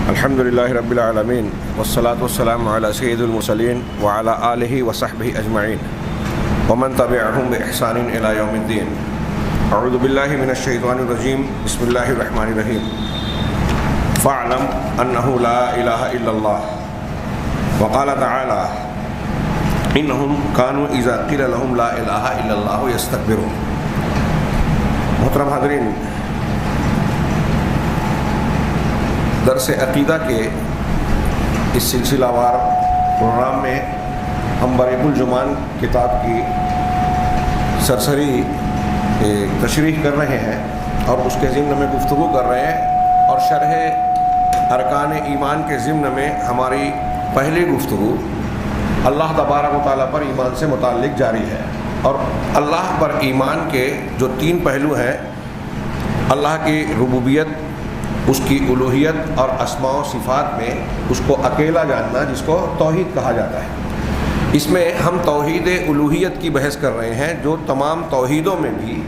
الحمد لله رب العالمين والصلاة والسلام على سيد المرسلين وعلى آله وصحبه أجمعين ومن تبعهم بإحسان إلى يوم الدين. أعوذ بالله من الشيطان الرجيم. بسم الله الرحمن الرحيم. فاعلم أنه لا إله إلا الله وقال تعالى إنهم كانوا إذا قيل لهم لا إله إلا الله يستكبرون. محترم حاضرین، درس عقیدہ کے اس سلسلہ وار پروگرام میں ہم بریق الجمان کتاب کی سرسری تشریح کر رہے ہیں اور اس کے ضمن میں گفتگو کر رہے ہیں، اور شرح ارکان ایمان کے ضمن میں ہماری پہلی گفتگو اللہ تبارک و تعالیٰ پر ایمان سے متعلق جاری ہے. اور اللہ پر ایمان کے جو تین پہلو ہیں، اللہ کی ربوبیت، اس کی الوہیت اور اسماء و صفات میں اس کو اکیلا جاننا، جس کو توحید کہا جاتا ہے. اس میں ہم توحید الوہیت کی بحث کر رہے ہیں، جو تمام توحیدوں میں بھی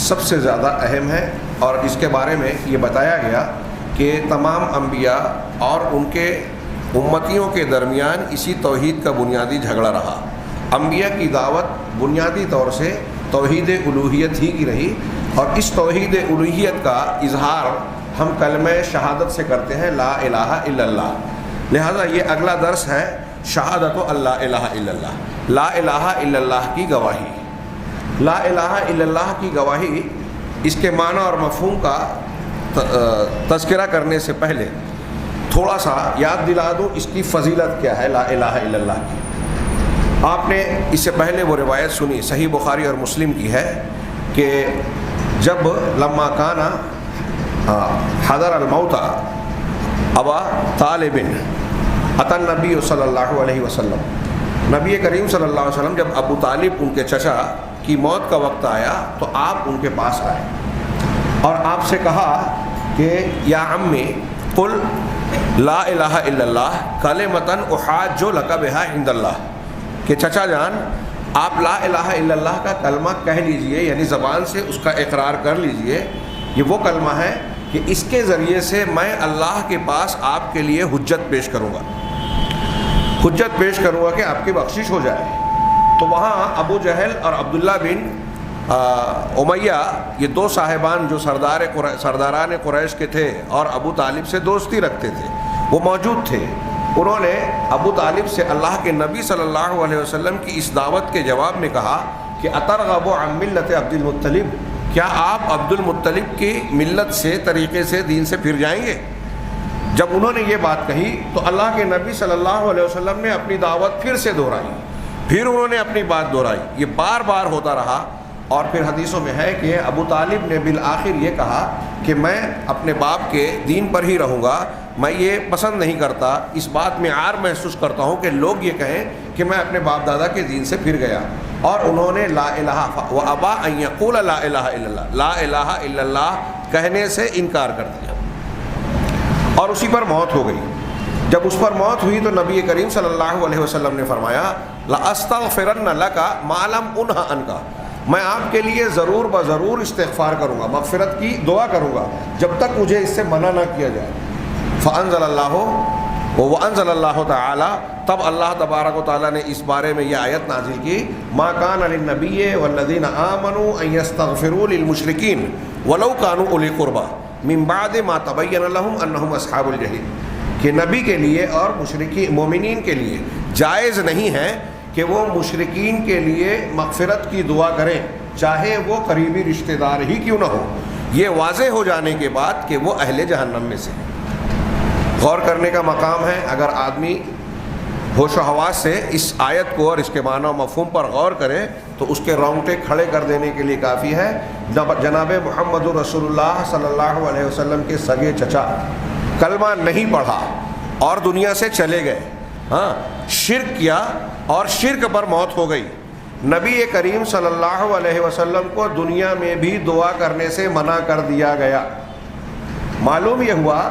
سب سے زیادہ اہم ہے، اور اس کے بارے میں یہ بتایا گیا کہ تمام انبیاء اور ان کے امتیوں کے درمیان اسی توحید کا بنیادی جھگڑا رہا. انبیاء کی دعوت بنیادی طور سے توحید الوہیت ہی کی رہی، اور اس توحید الوہیت کا اظہار ہم کلمہ شہادت سے کرتے ہیں، لا الہ الا اللہ. لہذا یہ اگلا درس ہے شہادت اللہ الہ الا اللہ، لا الہ الا اللہ کی گواہی. لا الہ الا اللہ کی گواہی، اس کے معنی اور مفہوم کا تذکرہ کرنے سے پہلے تھوڑا سا یاد دلا دوں اس کی فضیلت کیا ہے لا الہ الا اللہ کی. آپ نے اس سے پہلے وہ روایت سنی، صحیح بخاری اور مسلم کی ہے، کہ جب لما کانا حضر الموت ابا طالب اتى النبی صلی اللہ علیہ وسلم، نبی کریم صلی اللہ علیہ وسلم جب ابو طالب ان کے چچا کی موت کا وقت آیا تو آپ ان کے پاس آئے اور آپ سے کہا کہ یا عمی قل لا الہ الا اللہ کلمۃ احاج لک بها عند اللہ، کہ چچا جان آپ لا الہ الا اللہ کا کلمہ کہہ لیجئے، یعنی زبان سے اس کا اقرار کر لیجئے. یہ وہ کلمہ ہے کہ اس کے ذریعے سے میں اللہ کے پاس آپ کے لیے حجت پیش کروں گا، حجت پیش کروں گا کہ آپ کی بخشش ہو جائے. تو وہاں ابو جہل اور عبداللہ بن امیہ، یہ دو صاحبان جو سرداران قریش کے تھے اور ابو طالب سے دوستی رکھتے تھے، وہ موجود تھے. انہوں نے ابو طالب سے اللہ کے نبی صلی اللہ علیہ وسلم کی اس دعوت کے جواب میں کہا کہ اترغب عن ملت عبد المطلب، کیا آپ عبد المطلب کی ملت سے، طریقے سے، دین سے پھر جائیں گے؟ جب انہوں نے یہ بات کہی تو اللہ کے نبی صلی اللہ علیہ وسلم نے اپنی دعوت پھر سے دہرائی، پھر انہوں نے اپنی بات دہرائی. یہ بار بار ہوتا رہا، اور پھر حدیثوں میں ہے کہ ابو طالب نے بالآخر یہ کہا کہ میں اپنے باپ کے دین پر ہی رہوں گا، میں یہ پسند نہیں کرتا، اس بات میں عار محسوس کرتا ہوں کہ لوگ یہ کہیں کہ میں اپنے باپ دادا کے دین سے پھر گیا. اور انہوں نے لا الہ وابا ان یقول لا الہ الا اللہ، لا الہ الا اللہ کہنے سے انکار کر دیا، اور اسی پر موت ہو گئی. جب اس پر موت ہوئی تو نبی کریم صلی اللہ علیہ وسلم نے فرمایا لأستغفرن لک ما لم انہ عنک، میں آپ کے لیے ضرور بضرور استغفار کروں گا، مغفرت کی دعا کروں گا جب تک مجھے اس سے منع نہ کیا جائے. فانزل اللہ وانزل اللہ تعالی، تب اللہ تبارک و تعالیٰ نے اس بارے میں یہ آیت نازل کی ما کان للنبی والذین آمنوا ان یستغفروا للمشرکین ولو کانوا اولی قربی من بعد ما تبین لهم انہم اصحاب الجحیم، کہ نبی کے لیے اور مومنین کے لیے جائز نہیں ہے کہ وہ مشرکین کے لیے مغفرت کی دعا کریں، چاہے وہ قریبی رشتہ دار ہی کیوں نہ ہو، یہ واضح ہو جانے کے بعد کہ وہ اہل جہنم میں سے. غور کرنے کا مقام ہے، اگر آدمی ہوش و حواس سے اس آیت کو اور اس کے معنی و مفہوم پر غور کرے تو اس کے رونگٹے کھڑے کر دینے کے لیے کافی ہے. جناب محمد رسول اللہ صلی اللہ علیہ وسلم کے سگے چچا کلمہ نہیں پڑھا اور دنیا سے چلے گئے، شرک کیا اور شرک پر موت ہو گئی. نبی کریم صلی اللہ علیہ وسلم کو دنیا میں بھی دعا کرنے سے منع کر دیا گیا. معلوم یہ ہوا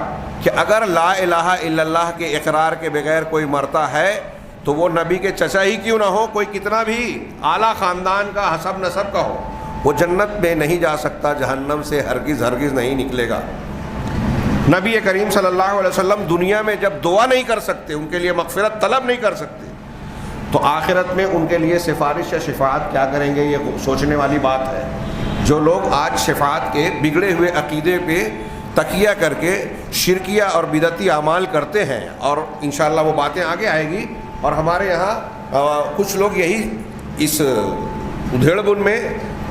کہ اگر لا الہ الا اللہ کے اقرار کے بغیر کوئی مرتا ہے تو وہ نبی کے چچا ہی کیوں نہ ہو، کوئی کتنا بھی اعلیٰ خاندان کا، حسب نسب کا ہو، وہ جنت میں نہیں جا سکتا، جہنم سے ہرگز ہرگز نہیں نکلے گا. نبی کریم صلی اللہ علیہ وسلم دنیا میں جب دعا نہیں کر سکتے، ان کے لیے مغفرت طلب نہیں کر سکتے، تو آخرت میں ان کے لیے سفارش یا شفاعت کیا کریں گے؟ یہ سوچنے والی بات ہے۔ جو لوگ آج شفاعت کے بگڑے ہوئے عقیدے پہ تکیہ کر کے شرکیہ اور بدعتی اعمال کرتے ہیں، اور انشاءاللہ وہ باتیں آگے آئے گی، اور ہمارے یہاں کچھ لوگ یہی اس ادھیڑ بن میں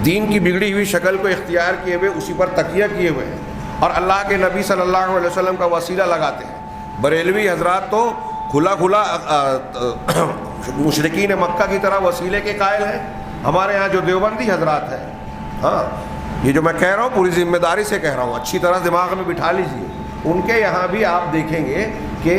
دین کی بگڑی ہوئی شکل کو اختیار کیے ہوئے اسی پر تکیہ کیے ہوئے ہیں، اور اللہ کے نبی صلی اللہ علیہ وسلم کا وسیلہ لگاتے ہیں۔ بریلوی حضرات تو کھلا مشرکین مکہ کی طرح وسیلے کے قائل ہیں۔ ہمارے ہاں جو دیوبندی حضرات ہیں، ہاں یہ جو میں کہہ رہا ہوں پوری ذمہ داری سے کہہ رہا ہوں، اچھی طرح دماغ میں بٹھا لیجئے، ان کے یہاں بھی آپ دیکھیں گے کہ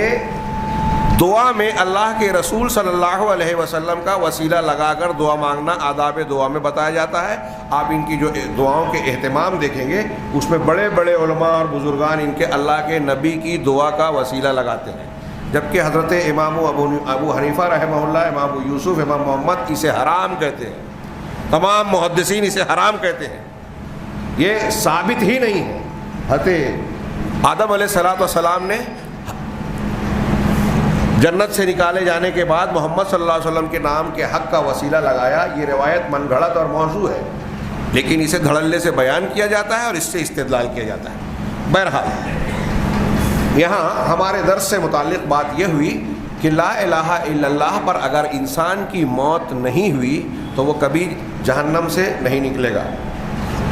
دعا میں اللہ کے رسول صلی اللہ علیہ وسلم کا وسیلہ لگا کر دعا مانگنا آداب دعا میں بتایا جاتا ہے۔ آپ ان کی جو دعاؤں کے اہتمام دیکھیں گے اس میں بڑے بڑے علماء اور بزرگان ان کے اللہ کے نبی کی دعا کا وسیلہ لگاتے ہیں، جبکہ حضرت امام ابو حنیفہ رحمہ اللہ، امام ابو یوسف، امام محمد اسے حرام کہتے ہیں، تمام محدثین اسے حرام کہتے ہیں، یہ ثابت ہی نہیں ہے۔ حضرت آدم علیہ السلام نے جنت سے نکالے جانے کے بعد محمد صلی اللہ علیہ وسلم کے نام کے حق کا وسیلہ لگایا، یہ روایت من گھڑت اور موضوع ہے، لیکن اسے دھڑلے سے بیان کیا جاتا ہے اور اس سے استدلال کیا جاتا ہے۔ بہرحال یہاں ہمارے درس سے متعلق بات یہ ہوئی کہ لا الہ الا اللہ پر اگر انسان کی موت نہیں ہوئی تو وہ کبھی جہنم سے نہیں نکلے گا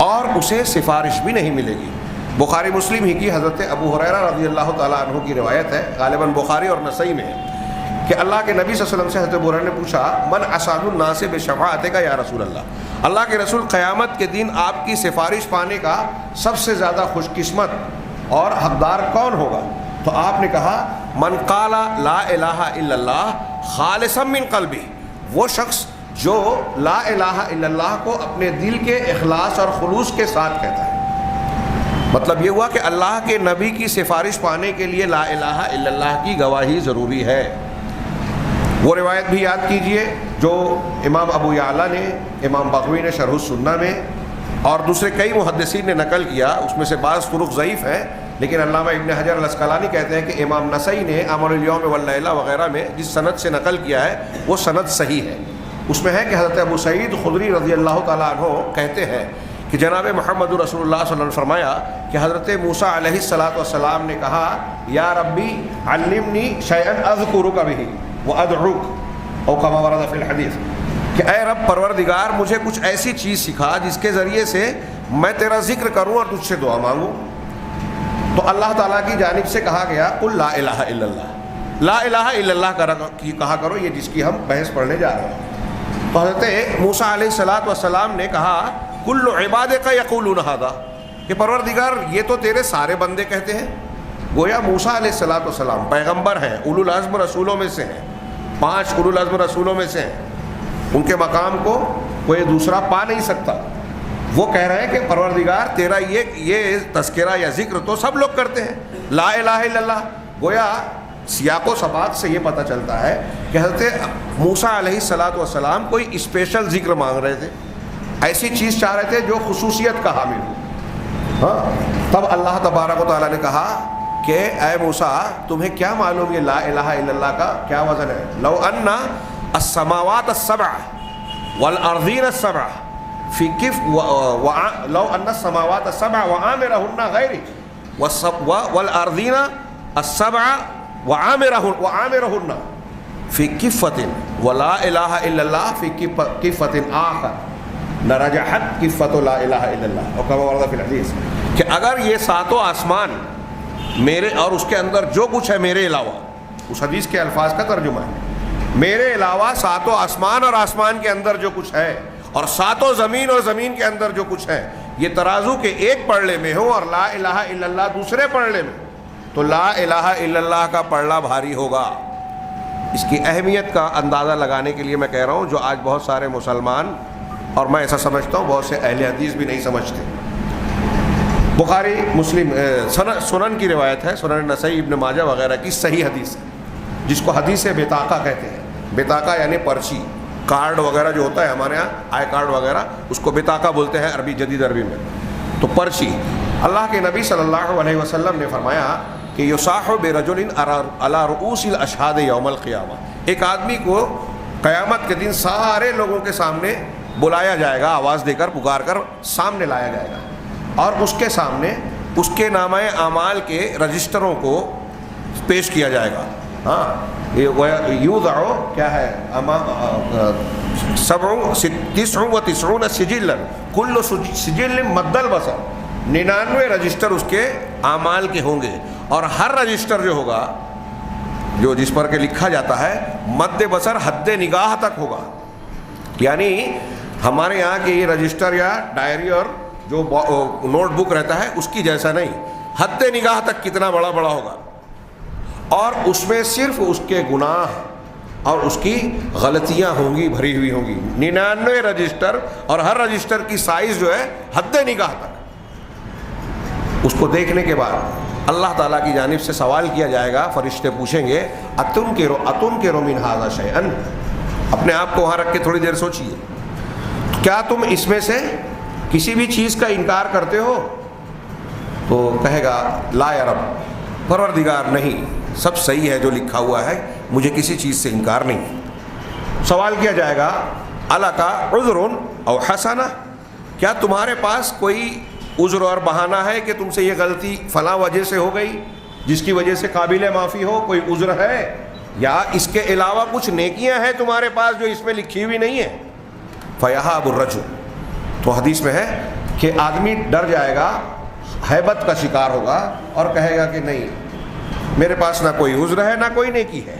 اور اسے سفارش بھی نہیں ملے گی۔ بخاری مسلم ہی کی حضرت ابو ہریرہ رضی اللہ تعالیٰ عنہ کی روایت ہے، غالباً بخاری اور نسائی میں ہے، کہ اللہ کے نبی صلی اللہ علیہ وسلم سے حضرت ابو ہریرہ نے پوچھا من اسعد الناس بشفاعتک یا رسول اللہ کے رسول قیامت کے دن آپ کی سفارش پانے کا سب سے زیادہ خوش قسمت اور حقدار کون ہوگا؟ تو آپ نے کہا من قال لا الہ الا اللہ خالصا من قلبہ، وہ شخص جو لا الہ الا اللہ کو اپنے دل کے اخلاص اور خلوص کے ساتھ کہتا ہے۔ مطلب یہ ہوا کہ اللہ کے نبی کی سفارش پانے کے لیے لا الہ الا اللہ کی گواہی ضروری ہے۔ وہ روایت بھی یاد کیجئے جو امام ابو یعلا نے، امام بغوی نے شرح السنہ میں اور دوسرے کئی محدثین نے نقل کیا، اس میں سے بعض طرق ضعیف ہیں، لیکن علامہ ابن حجر الاسقلانی کہتے ہیں کہ امام نسائی نے عمل الیوم واللیلہ وغیرہ میں جس سند سے نقل کیا ہے وہ سند صحیح ہے۔ اس میں ہے کہ حضرت ابو سعید خدری رضی اللہ تعالیٰ عنہ کہتے ہیں کہ جناب محمد رسول اللہ صلی اللہ علیہ وسلم نے فرمایا کہ حضرت موسیٰ علیہ السلام نے کہا یا ربی علمنی شیئا اذکرک بہ وادعوک او کما ورد فی الحدیث، کہ اے رب پروردگار مجھے کچھ ایسی چیز سکھا جس کے ذریعے سے میں تیرا ذکر کروں اور تجھ سے دعا مانگوں۔ تو اللہ تعالیٰ کی جانب سے کہا گیا قل لا الہ الا اللہ، لا الہ الا اللہ کہا کرو، یہ جس کی ہم بحث پڑھنے جا رہے ہیں۔ تو حضرت موسیٰ علیہ السلام نے کہا کل عبادک یقولون ھذا، کہ پروردگار یہ تو تیرے سارے بندے کہتے ہیں۔ گویا موسیٰ علیہ السلام پیغمبر ہیں، اولو العزم رسولوں میں سے ہیں، 5 اولو العزم رسولوں میں سے ہیں، ان کے مقام کو کوئی دوسرا پا نہیں سکتا۔ وہ کہہ رہے ہیں کہ پروردگار تیرا یہ تذکرہ یا ذکر تو سب لوگ کرتے ہیں، لا الہ الا اللہ۔ گویا سیاق و سباق سے یہ پتہ چلتا ہے کہ حضرت موسیٰ علیہ السلام کوئی اسپیشل ذکر مانگ رہے تھے، ایسی چیز چاہ رہے تھے جو خصوصیت کا حامل ہو۔ ہاں تب اللہ تبارک و تعالیٰ نے کہا کہ اے موسیٰ تمہیں کیا معلوم یہ لا الہ الا اللہ کا کیا وزن ہے؟ لو ان السماوات السبع والارضین السبع فی کف لو ان السماوات السبع وعامرهن غیری والارضین السبع وعامرهن فی کفۃ ولا الہ الا اللہ فی کفۃ آخر لرجحت کفۃ لا الہ الا اللہ، اور کما ورد فی الحدیث، کہ اگر یہ 7 آسمان میرے اور اس کے اندر جو کچھ ہے میرے علاوہ، اس حدیث کے الفاظ کا ترجمہ ہے، میرے علاوہ 7 آسمان اور آسمان کے اندر جو کچھ ہے اور 7 زمین اور زمین کے اندر جو کچھ ہے، یہ ترازو کے ایک پڑھنے میں ہو اور لا الہ الا اللہ دوسرے پڑھنے میں، تو لا الہ الا اللہ کا پڑھنا بھاری ہوگا۔ اس کی اہمیت کا اندازہ لگانے کے لیے میں کہہ رہا ہوں، جو آج بہت سارے مسلمان اور میں ایسا سمجھتا ہوں بہت سے اہل حدیث بھی نہیں سمجھتے۔ بخاری مسلم سنن کی روایت ہے، سنن نسائی ابن ماجہ وغیرہ کی صحیح حدیث ہے، جس کو حدیث بطاقہ کہتے ہیں۔ بطاقہ یعنی پرچی، کارڈ وغیرہ جو ہوتا ہے ہمارے ہاں، آئی کارڈ وغیرہ، اس کو بطاقہ بولتے ہیں عربی، جدید عربی میں۔ تو پرچی اللہ کے نبی صلی اللہ علیہ وسلم نے فرمایا کہ یصاح برجل علی رؤوس الاشہاد یوم القیامہ، ایک آدمی کو قیامت کے دن سارے لوگوں کے سامنے بلایا جائے گا، آواز دے کر پکار کر سامنے لایا جائے گا، اور اس کے سامنے اس کے نامہ اعمال کے رجسٹروں کو پیش کیا جائے گا. ہاں یوضع کیا ہے 97 سجلا کل سجل مد البصر، 99 رجسٹر اس کے اعمال کے ہوں گے، اور ہر رجسٹر جو ہوگا جو جس پر کے لکھا جاتا ہے مد بصر حد نگاہ تک ہوگا. یعنی ہمارے یہاں کے یہ رجسٹر یا ڈائری اور جو نوٹ بک رہتا ہے اس کی جیسا نہیں، حد نگاہ تک کتنا بڑا بڑا ہوگا، اور اس میں صرف اس کے گناہ اور اس کی غلطیاں ہوں گی، بھری ہوئی ہوں گی. 99 رجسٹر، اور ہر رجسٹر کی سائز جو ہے حد نگاہ تک. اس کو دیکھنے کے بعد اللہ تعالیٰ کی جانب سے سوال کیا جائے گا، فرشتے پوچھیں گے اتنکروا من ھذا شیئا، اپنے آپ کو وہاں رکھ کے تھوڑی دیر سوچیے، کیا تم اس میں سے کسی بھی چیز کا انکار کرتے ہو؟ تو کہے گا لا یا رب، پروردگار نہیں، سب صحیح ہے جو لکھا ہوا ہے، مجھے کسی چیز سے انکار نہیں. سوال کیا جائے گا الک عذر او حسنہ، کیا تمہارے پاس کوئی عذر اور بہانہ ہے کہ تم سے یہ غلطی فلاں وجہ سے ہو گئی جس کی وجہ سے قابل معافی ہو؟ کوئی عذر ہے، یا اس کے علاوہ کچھ نیکیاں ہیں تمہارے پاس جو اس میں لکھی ہوئی نہیں ہیں؟ فیہاب الرجل، تو حدیث میں ہے کہ آدمی ڈر جائے گا، ہیبت کا شکار ہوگا، اور کہے گا کہ نہیں، میرے پاس نہ کوئی عذر ہے نہ کوئی نیکی ہے.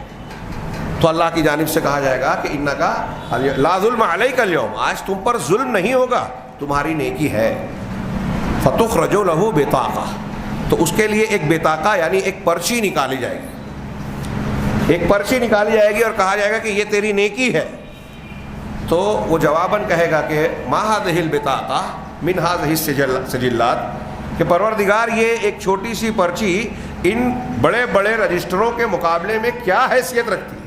تو اللہ کی جانب سے کہا جائے گا کہ انکا لا ظلم علیک اليوم، آج تم پر ظلم نہیں ہوگا، تمہاری نیکی ہے. فتخرج له بطاقہ، تو اس کے لیے ایک بطاقہ یعنی ایک پرچی نکالی جائے گی، ایک پرچی نکالی جائے گی اور کہا جائے گا کہ یہ تیری نیکی ہے. تو وہ جواباً کہے گا کہ ما هذه البطاقہ من هذه السجلات، کہ پروردگار یہ ایک چھوٹی سی پرچی ان بڑے بڑے رجسٹروں کے مقابلے میں کیا حیثیت رکھتی ہے؟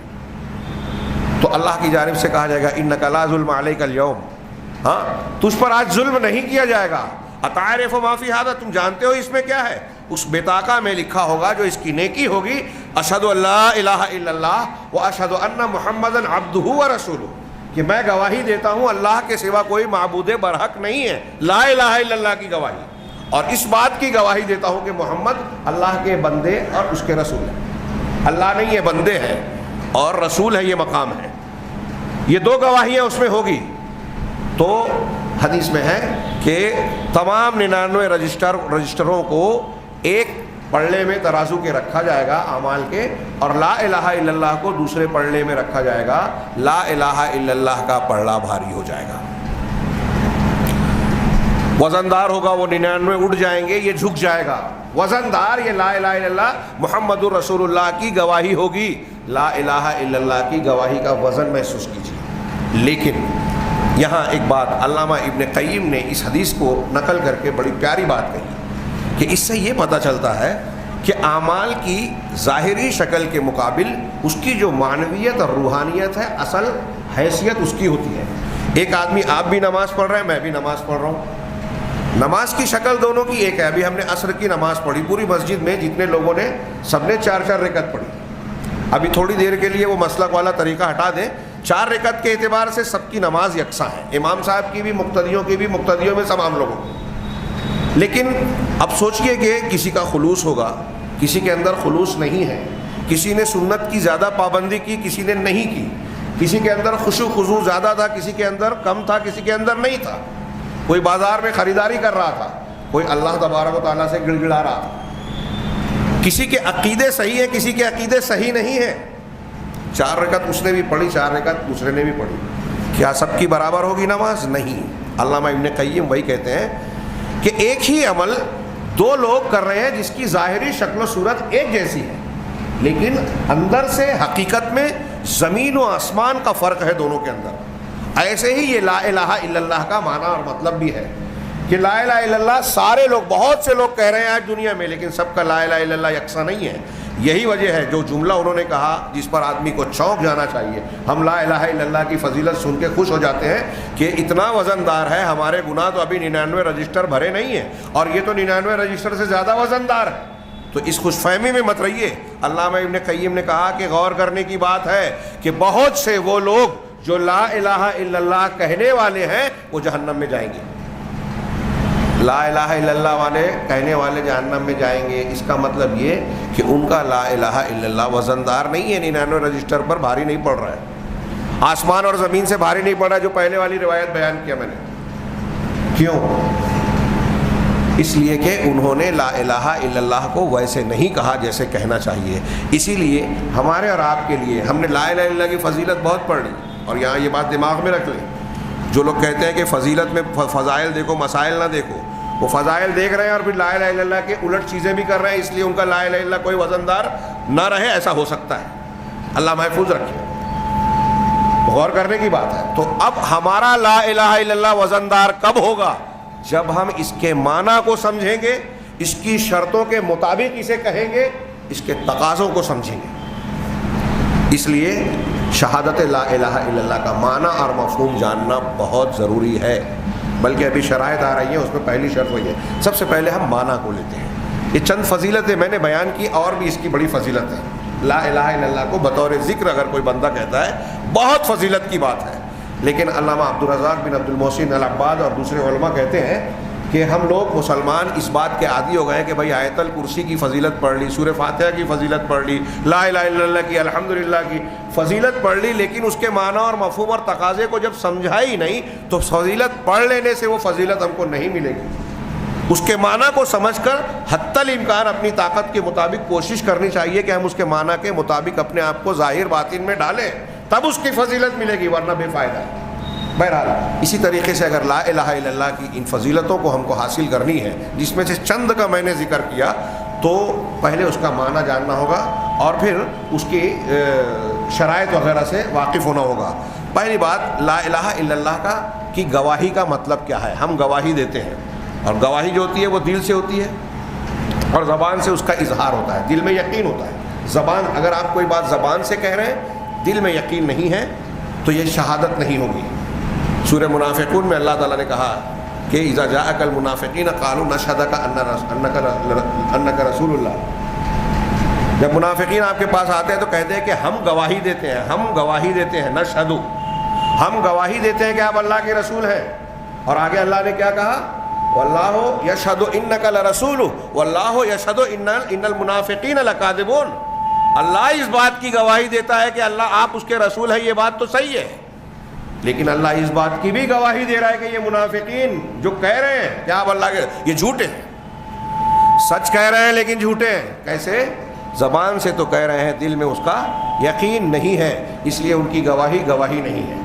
تو اللہ کی جانب سے کہا جائے گا انک لا ظلم علیک اليوم، ہاں تجھ پر آج ظلم نہیں کیا جائے گا. اتعرف ما فی ھذا، تم جانتے ہو اس میں کیا ہے؟ اس بطاقہ میں لکھا ہوگا جو اس کی نیکی ہوگی، اشہد ان لا الہ الا اللہ واشہد ان محمدا عبدہ ورسولہ، کہ میں گواہی دیتا ہوں اللہ کے سوا کوئی معبود برحق نہیں ہے، لا الہ الا اللہ کی گواہی، اور اس بات کی گواہی دیتا ہوں کہ محمد اللہ کے بندے اور اس کے رسول ہیں. اللہ نہیں ہے، بندے ہیں، اور رسول ہے، یہ مقام ہے. یہ دو گواہیاں اس میں ہوگی. تو حدیث میں ہے کہ تمام 99 رجسٹروں کو ایک پلڑے میں ترازو کے رکھا جائے گا اعمال کے، اور لا الہ الا اللہ کو دوسرے پلڑے میں رکھا جائے گا. لا الہ الا اللہ کا پلڑا بھاری ہو جائے گا، وزندار ہوگا، وہ 99 اٹھ جائیں گے، یہ جھک جائے گا. وزندار یہ لا الہ الا اللہ محمد الرسول اللہ کی گواہی ہوگی. لا الہ الا اللہ کی گواہی کا وزن محسوس کیجیے. لیکن یہاں ایک بات علامہ ابن قیم نے اس حدیث کو نقل کر کے بڑی پیاری بات کہی کہ اس سے یہ پتہ چلتا ہے کہ اعمال کی ظاہری شکل کے مقابل اس کی جو معنویت اور روحانیت ہے، اصل حیثیت اس کی ہوتی ہے. ایک آدمی، آپ بھی نماز پڑھ رہے ہیں، میں بھی نماز پڑھ رہا ہوں، نماز کی شکل دونوں کی ایک ہے. ابھی ہم نے عصر کی نماز پڑھی، پوری مسجد میں جتنے لوگوں نے، سب نے 4 رکعت پڑھی. ابھی تھوڑی دیر کے لیے وہ مسلک والا طریقہ ہٹا دیں، 4 رکعت کے اعتبار سے سب کی نماز یکساں ہے، امام صاحب کی بھی، مقتدیوں کی بھی، مقتدیوں میں تمام لوگوں کی. لیکن اب سوچئے کہ کسی کا خلوص ہوگا، کسی کے اندر خلوص نہیں ہے، کسی نے سنت کی زیادہ پابندی کی، کسی نے نہیں کی، کسی کے اندر خشوع خضوع زیادہ تھا، کسی کے اندر کم تھا، کسی کے اندر نہیں تھا. کوئی بازار میں خریداری کر رہا تھا، کوئی اللہ تبارک و تعالیٰ سے گڑ گڑا رہا تھا. کسی کے عقیدے صحیح ہیں، کسی کے عقیدے صحیح نہیں ہیں. 4 رکعت اس نے بھی پڑھی، 4 رکعت دوسرے نے بھی پڑھی. کیا سب کی برابر ہوگی نماز؟ نہیں. علامہ ابن قیم وہی کہتے ہیں کہ ایک ہی عمل 2 لوگ کر رہے ہیں جس کی ظاہری شکل و صورت ایک جیسی ہے، لیکن اندر سے حقیقت میں زمین و آسمان کا فرق ہے دونوں کے اندر. ایسے ہی یہ لا الہ الا اللہ کا معنی اور مطلب بھی ہے کہ لا الہ الا اللہ سارے لوگ، بہت سے لوگ کہہ رہے ہیں آج دنیا میں، لیکن سب کا لا الہ الا اللہ یکساں نہیں ہے. یہی وجہ ہے جو جملہ انہوں نے کہا جس پر آدمی کو چونک جانا چاہیے. ہم لا الہ الا اللہ کی فضیلت سن کے خوش ہو جاتے ہیں کہ اتنا وزن دار ہے, ہمارے گناہ تو ابھی 99 رجسٹر بھرے نہیں ہیں اور یہ تو 99 رجسٹر سے زیادہ وزن دار ہے. تو اس خوش فہمی میں مت رہیے. علامہ ابن قیم نے کہا کہ غور کرنے کی بات ہے کہ بہت سے وہ لوگ جو لا الہ الا اللہ کہنے والے ہیں وہ جہنم میں جائیں گے. لا الہ الا اللہ والے کہنے والے جہنم میں جائیں گے. اس کا مطلب یہ کہ ان کا لا الہ الا اللہ وزندار نہیں ہے, 99 رجسٹر پر بھاری نہیں پڑ رہا ہے, آسمان اور زمین سے بھاری نہیں پڑ رہا ہے, جو پہلے والی روایت بیان کیا میں نے. کیوں؟ اس لیے کہ انہوں نے لا الہ الا اللہ کو ویسے نہیں کہا جیسے کہنا چاہیے. اسی لیے ہمارے اور آپ کے لیے ہم نے لا الہ الا اللہ کی فضیلت بہت پڑھ لی, اور یہاں یہ بات دماغ میں رکھ لیں. جو لوگ کہتے ہیں کہ فضیلت میں فضائل دیکھو مسائل نہ دیکھو, وہ فضائل دیکھ رہے ہیں اور پھر لا الہ الا اللہ کے الٹ چیزیں بھی کر رہے ہیں, اس لیے ان کا لا الہ الا اللہ کوئی وزندار نہ رہے. ایسا ہو سکتا ہے, اللہ محفوظ رکھے. غور کرنے کی بات ہے. تو اب ہمارا لا الہ الا اللہ وزندار کب ہوگا؟ جب ہم اس کے معنی کو سمجھیں گے, اس کی شرطوں کے مطابق اسے کہیں گے, اس کے تقاضوں کو سمجھیں گے. اس لیے شہادت لا الہ الا اللہ کا معنی اور مفہوم جاننا بہت ضروری ہے. بلکہ ابھی شرائط آ رہی ہیں, اس میں پہلی شرط وہی ہے. سب سے پہلے ہم معنی کو لیتے ہیں. یہ چند فضیلتیں میں نے بیان کی, اور بھی اس کی بڑی فضیلت ہے. لا الہ الا اللہ کو بطور ذکر اگر کوئی بندہ کہتا ہے بہت فضیلت کی بات ہے. لیکن علامہ عبدالرزاق بن عبد المحسن العباد اور دوسرے علماء کہتے ہیں کہ ہم لوگ مسلمان اس بات کے عادی ہو گئے کہ بھائی آیت الکرسی کی فضیلت پڑھ لی, سورہ فاتحہ کی فضیلت پڑھ لی, لا الہ الا اللہ کی الحمدللہ کی فضیلت پڑھ لی, لیکن اس کے معنی اور مفہوم اور تقاضے کو جب سمجھا ہی نہیں تو فضیلت پڑھ لینے سے وہ فضیلت ہم کو نہیں ملے گی. اس کے معنی کو سمجھ کر حتی الامکان اپنی طاقت کے مطابق کوشش کرنی چاہیے کہ ہم اس کے معنی کے مطابق اپنے آپ کو ظاہر باطن میں ڈالیں, تب اس کی فضیلت ملے گی, ورنہ بے فائدہ ہے. بہرحال اسی طریقے سے اگر لا الہ الا اللہ کی ان فضیلتوں کو ہم کو حاصل کرنی ہے, جس میں سے چند کا میں نے ذکر کیا, تو پہلے اس کا معنی جاننا ہوگا اور پھر اس کی شرائط وغیرہ سے واقف ہونا ہوگا. پہلی بات, لا الہ الا اللہ کی گواہی کا مطلب کیا ہے؟ ہم گواہی دیتے ہیں, اور گواہی جو ہوتی ہے وہ دل سے ہوتی ہے اور زبان سے اس کا اظہار ہوتا ہے, دل میں یقین ہوتا ہے. زبان, اگر آپ کوئی بات زبان سے کہہ رہے ہیں, دل میں یقین نہیں ہے, تو یہ شہادت نہیں ہوگی. سورہ منافقون میں اللہ تعالیٰ نے کہا کہ اذا جاءک المنافقین قالوا نشهد انک رسول اللہ. جب منافقین آپ کے پاس آتے ہیں تو کہتے ہیں کہ ہم گواہی دیتے ہیں, ہم گواہی دیتے ہیں, نشہد, ہم گواہی دیتے ہیں کہ آپ اللہ کے رسول ہیں. اور آگے اللہ نے کیا کہا؟ واللہ یشہد انک لرسول واللہ یشہد ان المنافقین لکاذبون. اللہ اس بات کی گواہی دیتا ہے کہ اللہ آپ اس کے رسول ہیں, یہ بات تو صحیح ہے, لیکن اللہ اس بات کی بھی گواہی دے رہا ہے کہ یہ منافقین جو کہہ رہے ہیں کہ آپ اللہ کے, یہ جھوٹے ہیں. سچ کہہ رہے ہیں لیکن جھوٹے ہیں. کیسے؟ زبان سے تو کہہ رہے ہیں, دل میں اس کا یقین نہیں ہے, اس لیے ان کی گواہی نہیں ہے.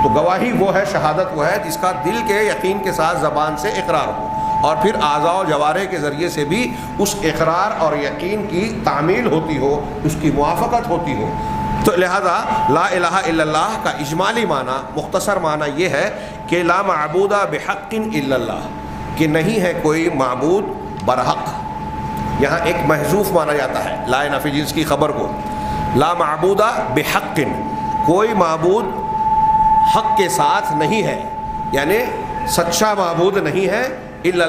تو گواہی وہ ہے, شہادت وہ ہے جس کا دل کے یقین کے ساتھ زبان سے اقرار ہو, اور پھر اعضاء و جوارح کے ذریعے سے بھی اس اقرار اور یقین کی تعمیل ہوتی ہو, اس کی موافقت ہوتی ہو. تو لہذا لا الہ الا اللہ کا اجمالی معنی, مختصر معنی یہ ہے کہ لا معبود بحق الا اللہ, کہ نہیں ہے کوئی معبود برحق. یہاں ایک محذوف مانا جاتا ہے لا نفی جنس کی خبر کو. لا معبود بحق, کوئی معبود حق کے ساتھ نہیں ہے, یعنی سچا معبود نہیں ہے, الا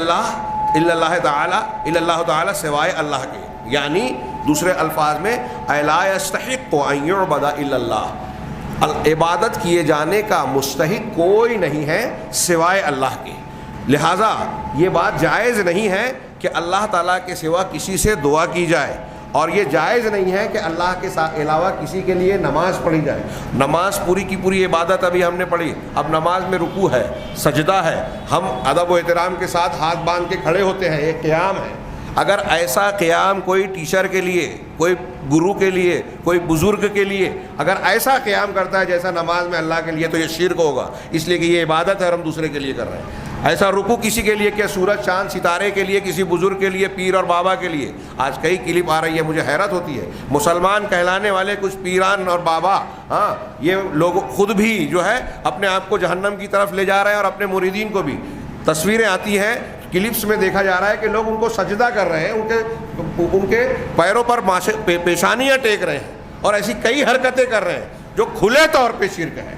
اللہ تعالی سوائے اللہ کے. یعنی دوسرے الفاظ میں لا یستحق ان یعبد الا اللہ, عبادت کیے جانے کا مستحق کوئی نہیں ہے سوائے اللہ کے. لہٰذا یہ بات جائز نہیں ہے کہ اللہ تعالیٰ کے سوا کسی سے دعا کی جائے, اور یہ جائز نہیں ہے کہ اللہ کے علاوہ کسی کے لیے نماز پڑھی جائے. نماز پوری کی پوری عبادت ابھی ہم نے پڑھی, اب نماز میں رکوع ہے, سجدہ ہے, ہم ادب و احترام کے ساتھ ہاتھ باندھ کے کھڑے ہوتے ہیں, ایک قیام ہے. اگر ایسا قیام کوئی ٹیچر کے لیے, کوئی گرو کے لیے, کوئی بزرگ کے لیے اگر ایسا قیام کرتا ہے جیسا نماز میں اللہ کے لیے, تو یہ شرک ہوگا, اس لیے کہ یہ عبادت ہے اور ہم دوسرے کے لیے کر رہے ہیں. ایسا رکوع کسی کے لیے, کیا سورج چاند ستارے کے لیے, کسی بزرگ کے لیے, پیر اور بابا کے لیے. آج کئی کلپ آ رہی ہے, مجھے حیرت ہوتی ہے, مسلمان کہلانے والے کچھ پیران اور بابا, ہاں یہ لوگ خود بھی جو ہے اپنے آپ کو جہنم کی طرف لے جا رہے ہیں, اور اپنے مریدین کو بھی. تصویریں آتی ہیں کلپس میں دیکھا جا رہا ہے کہ لوگ ان کو سجدہ کر رہے ہیں, ان کے پیروں پر پیشانیاں ٹیک رہے ہیں اور ایسی کئی حرکتیں کر رہے ہیں جو کھلے طور پہ شرک ہے.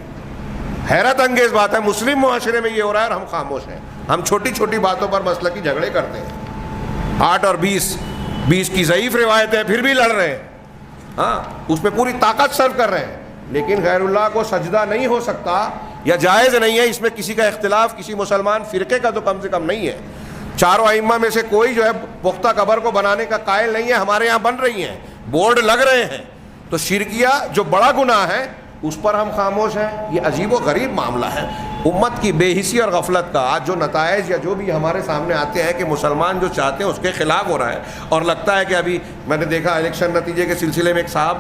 حیرت انگیز بات ہے, مسلم معاشرے میں یہ ہو رہا ہے اور ہم خاموش ہیں. ہم چھوٹی چھوٹی باتوں پر مسلکی جھگڑے کرتے ہیں. 8 اور 20 کی ضعیف روایت ہے پھر بھی لڑ رہے ہیں, ہاں اس میں پوری طاقت صرف کر رہے ہیں, لیکن غیر اللہ کو سجدہ نہیں ہو سکتا یا جائز نہیں ہے. اس میں کسی کا اختلاف کسی مسلمان فرقے کا تو کم سے کم نہیں ہے. چاروں ائمہ میں سے کوئی جو ہے پختہ قبر کو بنانے کا قائل نہیں ہے. ہمارے یہاں بن رہی ہیں, بورڈ لگ رہے ہیں. تو شرکیہ جو بڑا گناہ ہے اس پر ہم خاموش ہیں. یہ عجیب و غریب معاملہ ہے. امت کی بے حسی اور غفلت کا آج جو نتائج یا جو بھی ہمارے سامنے آتے ہیں کہ مسلمان جو چاہتے ہیں اس کے خلاف ہو رہا ہے. اور لگتا ہے کہ ابھی میں نے دیکھا الیکشن نتیجے کے سلسلے میں ایک صاحب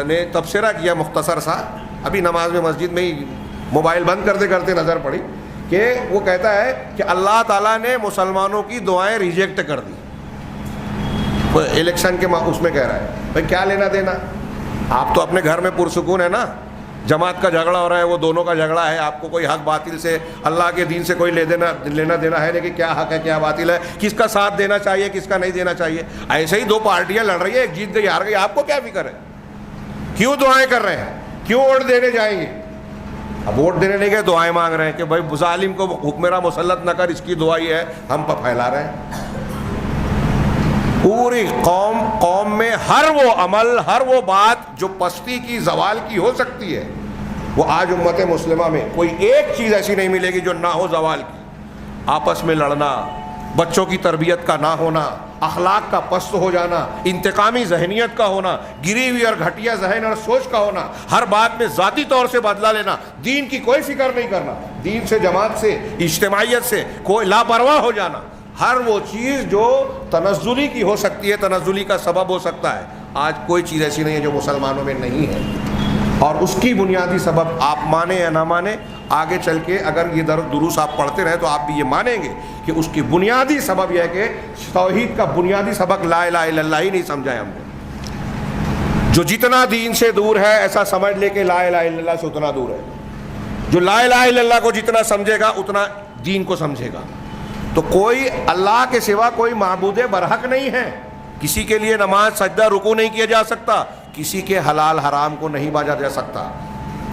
نے تبصرہ کیا مختصر سا, ابھی نماز میں مسجد میں ہی موبائل بند کرتے کرتے نظر پڑی, کہ وہ کہتا ہے کہ اللہ تعالیٰ نے مسلمانوں کی دعائیں ریجیکٹ کر دی. الیکشن کے اس میں کہہ رہا ہے بھائی کیا لینا دینا, آپ تو اپنے گھر میں پرسکون ہے نا. جماعت کا جھگڑا ہو رہا ہے وہ دونوں کا جھگڑا ہے, آپ کو کوئی حق باطل سے اللہ کے دین سے کوئی لینا دینا ہے, لیکن کیا حق ہے کیا باطل ہے, کس کا ساتھ دینا چاہیے کس کا نہیں دینا چاہیے. ایسے ہی 2 پارٹیاں لڑ رہی ہیں, ایک جیت گئی ہار گئی, آپ کو کیا فکر ہے؟ کیوں دعائیں کر رہے ہیں, کیوں ووٹ دینے جائیں گے؟ اب ووٹ دینے نہیں گئے دعائیں مانگ رہے ہیں کہ بھائی ظالم کو حکمراں مسلط نہ کر, اس کی دعا یہ ہے, ہم پر پھیلا رہے ہیں. پوری قوم میں ہر وہ عمل ہر وہ بات جو پستی کی زوال کی ہو سکتی ہے وہ آج امت مسلمہ میں کوئی ایک چیز ایسی نہیں ملے گی جو نہ ہو زوال کی. آپس میں لڑنا, بچوں کی تربیت کا نہ ہونا, اخلاق کا پست ہو جانا, انتقامی ذہنیت کا ہونا, گری ہوئی اور گھٹیا ذہن اور سوچ کا ہونا, ہر بات میں ذاتی طور سے بدلہ لینا, دین کی کوئی فکر نہیں کرنا, دین سے جماعت سے اجتماعیت سے کوئی لاپرواہ ہو جانا, ہر وہ چیز جو تنزلی کی ہو سکتی ہے, تنزلی کا سبب ہو سکتا ہے, آج کوئی چیز ایسی نہیں ہے جو مسلمانوں میں نہیں ہے. اور اس کی بنیادی سبب آپ مانیں یا نہ مانیں, آگے چل کے اگر یہ دروس آپ پڑھتے رہے تو آپ بھی یہ مانیں گے کہ اس کی بنیادی سبب یہ ہے کہ توحید کا بنیادی سبق لا الہ الا اللہ ہی نہیں سمجھا ہے ہم نے. جو جتنا دین سے دور ہے ایسا سمجھ لے کہ لا الہ الا اللہ سے اتنا دور ہے. جو لا الہ الا اللہ کو جتنا سمجھے گا اتنا دین کو سمجھے گا. تو کوئی اللہ کے سوا کوئی معبود برحق نہیں ہے. کسی کے لیے نماز سجدہ رکوع نہیں کیا جا سکتا, کسی کے حلال حرام کو نہیں باجا جا سکتا.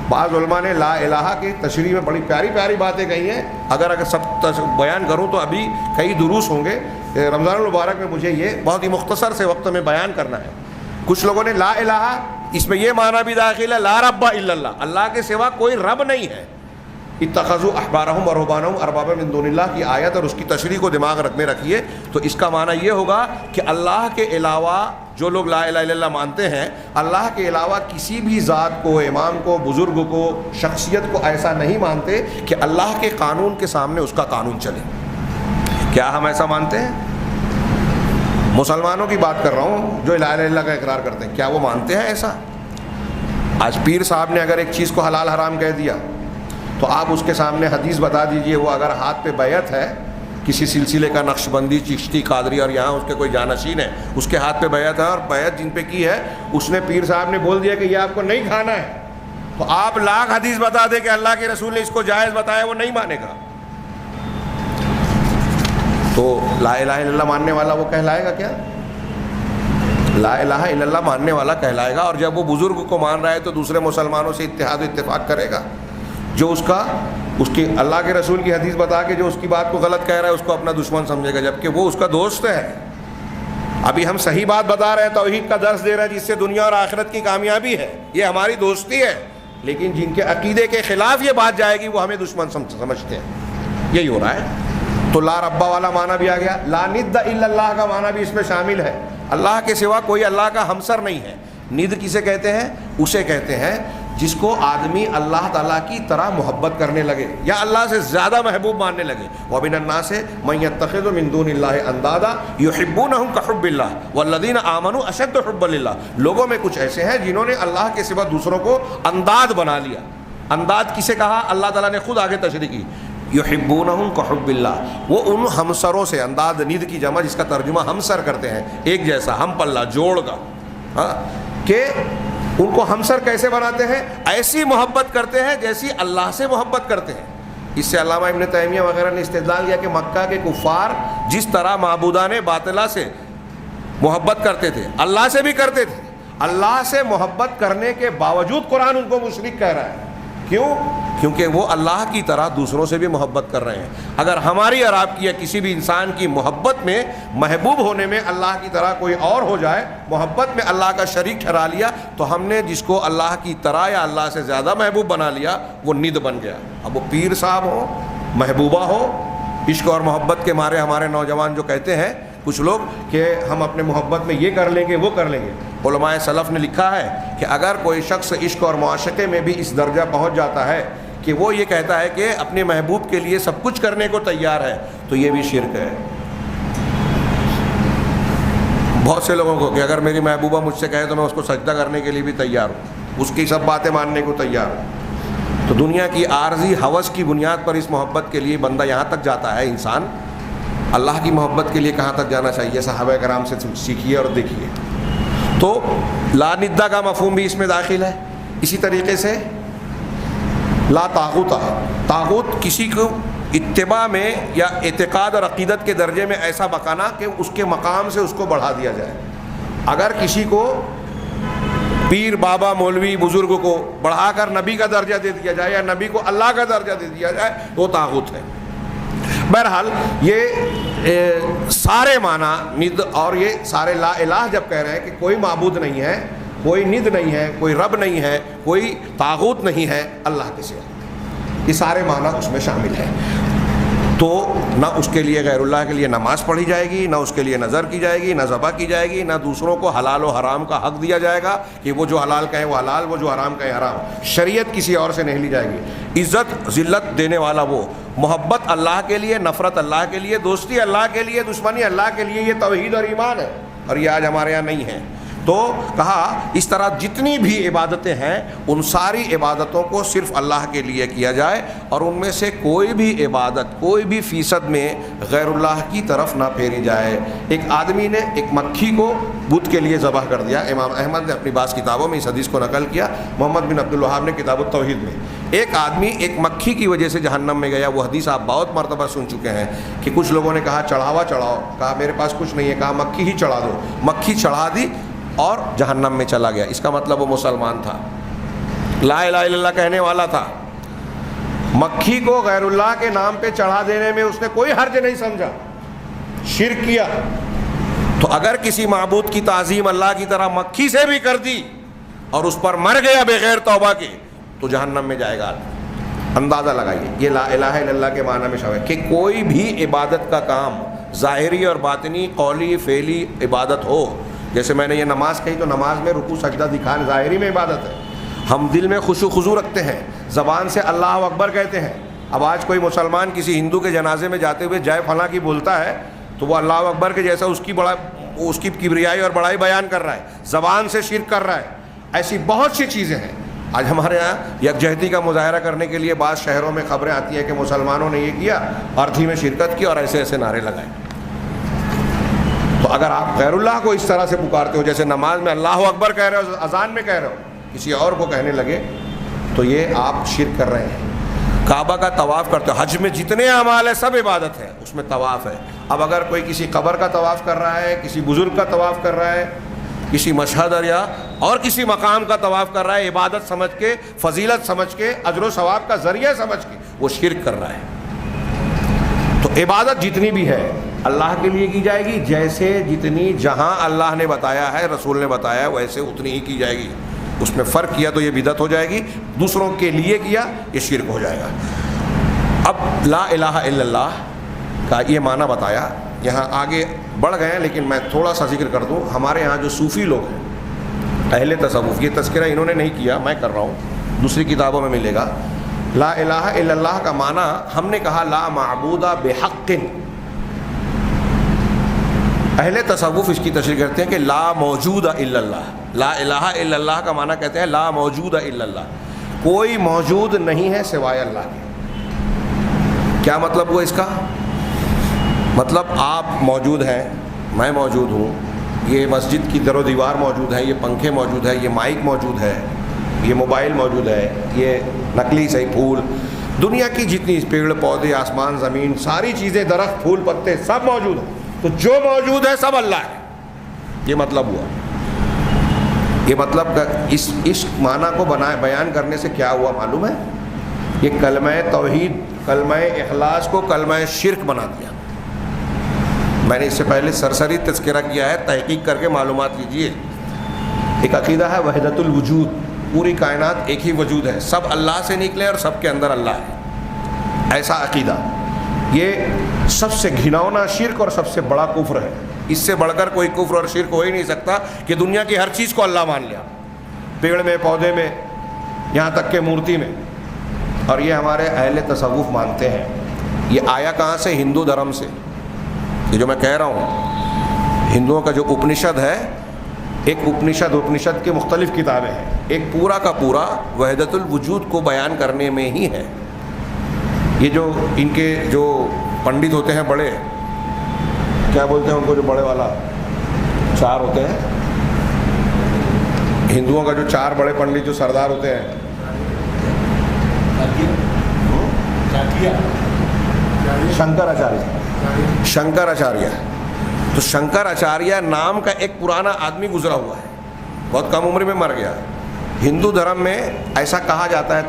بعض علماء نے لا الہ کی تشریح میں بڑی پیاری پیاری باتیں کہی ہیں. اگر سب بیان کروں تو ابھی کئی دروس ہوں گے. رمضان المبارک میں مجھے یہ بہت ہی مختصر سے وقت میں بیان کرنا ہے. کچھ لوگوں نے لا الہ اس میں یہ معنی بھی داخل ہے لا رب الا اللہ, اللہ کے سوا کوئی رب نہیں ہے. اتخذوا احبارهم ورهبانهم اربابا من دون اللہ کی آیت اور اس کی تشریح کو دماغ میں رکھیے تو اس کا معنی یہ ہوگا کہ اللہ کے علاوہ جو لوگ لا الہ الا اللہ مانتے ہیں, اللہ کے علاوہ کسی بھی ذات کو, امام کو, بزرگ کو, شخصیت کو ایسا نہیں مانتے کہ اللہ کے قانون کے سامنے اس کا قانون چلے. کیا ہم ایسا مانتے ہیں؟ مسلمانوں کی بات کر رہا ہوں جو لا الہ الا اللہ کا اقرار کرتے ہیں, کیا وہ مانتے ہیں ایسا؟ آج پیر صاحب نے اگر ایک چیز کو حلال حرام کہہ دیا تو آپ اس کے سامنے حدیث بتا دیجئے, وہ اگر ہاتھ پہ بیعت ہے کسی سلسلے کا, نقش بندی, چشتی, قادری اور یہاں اس کے کوئی جانشین ہے, اس کے ہاتھ پہ بیعت ہے اور بیعت جن پہ کی ہے اس نے پیر صاحب نے بول دیا کہ یہ آپ کو نہیں کھانا ہے, تو آپ لاکھ حدیث بتا دیں کہ اللہ کے رسول نے اس کو جائز بتایا, وہ نہیں مانے گا. تو لا الہ الا اللہ ماننے والا وہ کہلائے گا کیا؟ لا الہ الا اللہ ماننے والا کہلائے گا. اور جب وہ بزرگ کو مان رہا ہے تو دوسرے مسلمانوں سے اتحاد و اتفاق کرے گا. جو اس کی اللہ کے رسول کی حدیث بتا کے جو اس کی بات کو غلط کہہ رہا ہے اس کو اپنا دشمن سمجھے گا, جبکہ وہ اس کا دوست ہے. ابھی ہم صحیح بات بتا رہے ہیں, توحید کا درس دے رہے ہیں جس سے دنیا اور آخرت کی کامیابی ہے, یہ ہماری دوستی ہے. لیکن جن کے عقیدے کے خلاف یہ بات جائے گی وہ ہمیں دشمن سمجھتے ہیں. یہی ہو رہا ہے. تو لا ربا والا معنی بھی آ گیا, لا ند الا اللہ کا معنی بھی اس میں شامل ہے. اللہ کے سوا کوئی اللہ کا ہمسر نہیں ہے. ند کسے کہتے ہیں؟ اسے کہتے ہیں جس کو آدمی اللہ تعالیٰ کی طرح محبت کرنے لگے یا اللہ سے زیادہ محبوب ماننے لگے. وَمِنَ النَّاسِ مَن يَتَّخِذُ مِن دُونِ اللَّهِ أَندَادًا يُحِبُّونَهُمْ كَحُبِّ اللَّهِ وَالَّذِينَ آمَنُوا أَشَدُّ حُبًّا لِلَّهِ. لوگوں میں کچھ ایسے ہیں جنہوں نے اللہ کے سوا دوسروں کو انداد بنا لیا. انداد کسے کہا؟ اللہ تعالیٰ نے خود آگے تشریح کی. یحبونہم کحب اللہ, وہ ان ہمسروں سے, انداد ند کی جمع جس کا ترجمہ ہمسر کرتے ہیں, ایک جیسا, ہم پلہ, جوڑ کا, کہ ان کو ہمسر کیسے بناتے ہیں؟ ایسی محبت کرتے ہیں جیسی اللہ سے محبت کرتے ہیں. اس سے علامہ ابن تیمیہ وغیرہ نے استدلال کیا کہ مکہ کے کفار جس طرح معبودان باطلہ سے محبت کرتے تھے، اللہ سے بھی کرتے تھے، اللہ سے محبت کرنے کے باوجود قرآن ان کو مشرک کہہ رہا ہے۔ کیوں؟ کیونکہ وہ اللہ کی طرح دوسروں سے بھی محبت کر رہے ہیں۔ اگر ہماری اور آپ کی یا کسی بھی انسان کی محبت میں، محبوب ہونے میں اللہ کی طرح کوئی اور ہو جائے، محبت میں اللہ کا شریک ٹھہرا لیا، تو ہم نے جس کو اللہ کی طرح یا اللہ سے زیادہ محبوب بنا لیا وہ ند بن گیا۔ اب وہ پیر صاحب ہو، محبوبہ ہو، عشق اور محبت کے مارے ہمارے نوجوان جو کہتے ہیں کچھ لوگ کہ ہم اپنے محبت میں یہ کر لیں گے وہ کر لیں گے، علماء سلف نے لکھا ہے کہ اگر کوئی شخص عشق اور معاشقے میں بھی اس درجہ پہنچ جاتا ہے کہ وہ یہ کہتا ہے کہ اپنے محبوب کے لیے سب کچھ کرنے کو تیار ہے، تو یہ بھی شرک ہے۔ بہت سے لوگوں کو کہ اگر میری محبوبہ مجھ سے کہے تو میں اس کو سجدہ کرنے کے لیے بھی تیار ہوں، اس کی سب باتیں ماننے کو تیار ہوں۔ تو دنیا کی عارضی ہوس کی بنیاد پر اس محبت کے لیے بندہ یہاں تک جاتا ہے، انسان اللہ کی محبت کے لیے کہاں تک جانا چاہیے؟ صحابہ کرام سے سیکھیے اور دیکھیے۔ تو لا ندہ کا مفہوم بھی اس میں داخل ہے۔ اسی طریقے سے لا طاغوت، طاغوت کسی کو اتباع میں یا اعتقاد اور عقیدت کے درجے میں ایسا بکانا کہ اس کے مقام سے اس کو بڑھا دیا جائے۔ اگر کسی کو پیر، بابا، مولوی، بزرگ کو بڑھا کر نبی کا درجہ دے دیا جائے یا نبی کو اللہ کا درجہ دے دیا جائے تو وہ طاغوت ہے۔ بہرحال یہ سارے معنی ند اور یہ سارے لا الہ جب کہہ رہے ہیں کہ کوئی معبود نہیں ہے، کوئی ند نہیں ہے، کوئی رب نہیں ہے، کوئی طاغوت نہیں ہے اللہ کے سوا، یہ سارے معنی اس میں شامل ہیں۔ تو نہ اس کے لیے غیر اللہ کے لیے نماز پڑھی جائے گی، نہ اس کے لیے نظر کی جائے گی، نہ ذبح کی جائے گی، نہ دوسروں کو حلال و حرام کا حق دیا جائے گا کہ وہ جو حلال کہیں وہ حلال، وہ جو حرام کہیں حرام۔ شریعت کسی اور سے نہیں لی جائے گی۔ عزت ذلت دینے والا وہ، محبت اللہ کے لیے، نفرت اللہ کے لیے، دوستی اللہ کے لیے، دشمنی اللہ کے لیے، یہ توحید اور ایمان ہے، اور یہ آج ہمارے یہاں نہیں ہے۔ تو کہا اس طرح جتنی بھی عبادتیں ہیں ان ساری عبادتوں کو صرف اللہ کے لیے کیا جائے، اور ان میں سے کوئی بھی عبادت کوئی بھی فیصد میں غیر اللہ کی طرف نہ پھیری جائے۔ ایک آدمی نے ایک مکھی کو بت کے لیے ذبح کر دیا، امام احمد نے اپنی بعض کتابوں میں اس حدیث کو نقل کیا، محمد بن عبد الوہاب نے کتاب التوحید میں۔ ایک آدمی ایک مکھی کی وجہ سے جہنم میں گیا، وہ حدیث آپ بہت مرتبہ سن چکے ہیں کہ کچھ لوگوں نے کہا چڑھاوا چڑھاؤ، کہا میرے پاس کچھ نہیں ہے، کہا مکھی ہی چڑھا دو، مکھی چڑھا دی اور جہنم میں چلا گیا۔ اس کا مطلب وہ مسلمان تھا، لا الہ الا اللہ کہنے والا تھا، مکھی کو غیر اللہ کے نام پہ چڑھا دینے میں اس نے کوئی حرج نہیں سمجھا، شرک کیا۔ تو اگر کسی معبود کی تعظیم اللہ کی طرح مکھی سے بھی کر دی اور اس پر مر گیا بغیر توبہ کے تو جہنم میں جائے گا۔ اندازہ لگائیے، یہ لا الہ الا اللہ کے معنی میں شامل ہے کہ کوئی بھی عبادت کا کام ظاہری اور باطنی، قولی، فعلی عبادت ہو، جیسے میں نے یہ نماز کہی تو نماز میں رکوع سجدہ دکھانا ظاہری میں عبادت ہے، ہم دل میں خشوع خضوع رکھتے ہیں، زبان سے اللہ اکبر کہتے ہیں۔ اب آج کوئی مسلمان کسی ہندو کے جنازے میں جاتے ہوئے جائے فلاں کی بولتا ہے تو وہ اللہ اکبر کے جیسا اس کی کبریائی اور بڑائی بیان کر رہا ہے، زبان سے شرک کر رہا ہے۔ ایسی بہت سی چیزیں ہیں۔ آج ہمارے یہاں یکجہتی کا مظاہرہ کرنے کے لیے بعض شہروں میں خبریں آتی ہیں کہ مسلمانوں نے یہ کیا، ارتھی میں شرکت کی اور ایسے ایسے نعرے لگائے۔ تو اگر آپ غیر اللہ کو اس طرح سے پکارتے ہو، جیسے نماز میں اللہ اکبر کہہ رہے ہو، اذان میں کہہ رہے ہو، کسی اور کو کہنے لگے تو یہ آپ شرک کر رہے ہیں۔ کعبہ کا طواف کرتے ہو، حج میں جتنے اعمال ہیں سب عبادت ہے، اس میں طواف ہے۔ اب اگر کوئی کسی قبر کا طواف کر رہا ہے، کسی بزرگ کا طواف کر رہا ہے، کسی مشہد اور کسی مقام کا طواف کر رہا ہے، عبادت سمجھ کے، فضیلت سمجھ کے، اجر و ثواب کا ذریعہ سمجھ کے، وہ شرک کر رہا ہے۔ تو عبادت جتنی بھی ہے اللہ کے لیے کی جائے گی، جیسے جتنی جہاں اللہ نے بتایا ہے، رسول نے بتایا ہے، ویسے اتنی ہی کی جائے گی۔ اس میں فرق کیا تو یہ بدعت ہو جائے گی، دوسروں کے لیے کیا یہ شرک ہو جائے گا۔ اب لا الہ الا اللہ کا یہ معنی بتایا، یہاں آگے بڑھ گئے ہیں لیکن میں تھوڑا سا ذکر کر دوں۔ ہمارے یہاں جو صوفی لوگ ہیں، اہل تصوف، یہ تذکرہ انہوں نے نہیں کیا، میں کر رہا ہوں، دوسری کتابوں میں ملے گا۔ لا الہ الا اللہ کا معنی ہم نے کہا لا معبود بحق۔ اہل تصوف اس کی تشریح کرتے ہیں کہ لا موجود الا اللہ۔ لا الہ الا اللہ کا معنی کہتے ہیں لا موجود الا اللہ، کوئی موجود نہیں ہے سوائے اللہ کے۔ کیا مطلب ہوا اس کا؟ مطلب آپ موجود ہیں، میں موجود ہوں، یہ مسجد کی در و دیوار موجود ہے، یہ پنکھے موجود ہے، یہ مائک موجود ہے، یہ موبائل موجود ہے، یہ نقلی صحیح پھول، دنیا کی جتنی پیڑ پودے آسمان زمین ساری چیزیں درخت پھول پتے سب موجود ہیں، تو جو موجود ہے سب اللہ ہے. یہ مطلب ہوا. یہ مطلب اس معنی کو بیان کرنے سے کیا ہوا معلوم ہے؟ یہ کلمہ توحید کلمہ اخلاص کو کلمہ شرک بنا دیا. میں نے اس سے پہلے سرسری تذکرہ کیا ہے، تحقیق کر کے معلومات لیجیے. ایک عقیدہ ہے وحدت الوجود، پوری کائنات ایک ہی وجود ہے، سب اللہ سے نکلے اور سب کے اندر اللہ ہے. ایسا عقیدہ یہ سب سے گھناؤنا شرک اور سب سے بڑا کفر ہے. اس سے بڑھ کر کوئی کفر اور شرک ہو ہی نہیں سکتا کہ دنیا کی ہر چیز کو اللہ مان لیا، پیڑ میں پودے میں یہاں تک کہ مورتی میں. اور یہ ہمارے اہل تصوف مانتے ہیں. یہ آیا کہاں سے؟ ہندو دھرم سے. یہ جو میں کہہ رہا ہوں ہندوؤں کا جو اپنشد ہے، ایک اپنشد کے مختلف کتابیں ہیں، ایک پورا کا پورا وحدت الوجود کو بیان کرنے میں ہی ہے. یہ جو ان کے جو پنڈت ہوتے ہیں بڑے، کیا بولتے ہیں ان کو، جو بڑے والا 4 ہوتے ہیں ہندوؤں کا، جو 4 بڑے پنڈت جو سردار ہوتے ہیں، شنکر آچاریہ. تو شنکر آچاریہ نام کا ایک پرانا آدمی گزرا ہوا ہے، بہت کم عمر میں مر گیا. ہندو دھرم میں ایسا کہا جاتا ہے،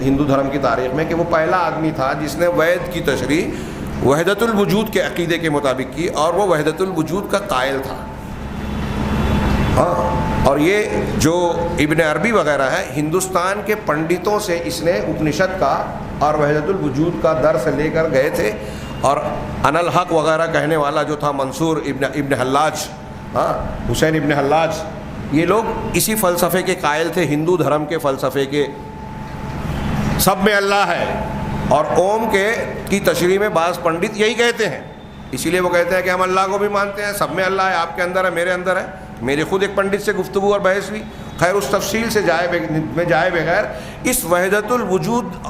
ہندو دھرم کی تاریخ میں، کہ وہ پہلا آدمی تھا جس نے وید کی تشریح وحدت الوجود کے عقیدے کے مطابق کی، اور وہ وحدت الوجود کا قائل تھا. ہاں، اور یہ جو ابن عربی وغیرہ ہے، ہندوستان کے پنڈتوں سے اس نے اپنشد کا اور وحدت الوجود کا درس لے کر گئے تھے. اور ان الحق وغیرہ کہنے والا جو تھا منصور ابن حلاج، حسین ابن حلاج، یہ لوگ اسی فلسفے کے قائل تھے، ہندو دھرم کے فلسفے کے. سب میں اللہ ہے، اور اوم کی تشریح میں بعض پنڈت یہی کہتے ہیں. اسی لیے وہ کہتے ہیں کہ ہم اللہ کو بھی مانتے ہیں، سب میں اللہ ہے، آپ کے اندر ہے، میرے اندر ہے. میری خود ایک پنڈت سے گفتگو اور بحث ہوئی. خیر اس تفصیل سے جائے بغیر اس وحدت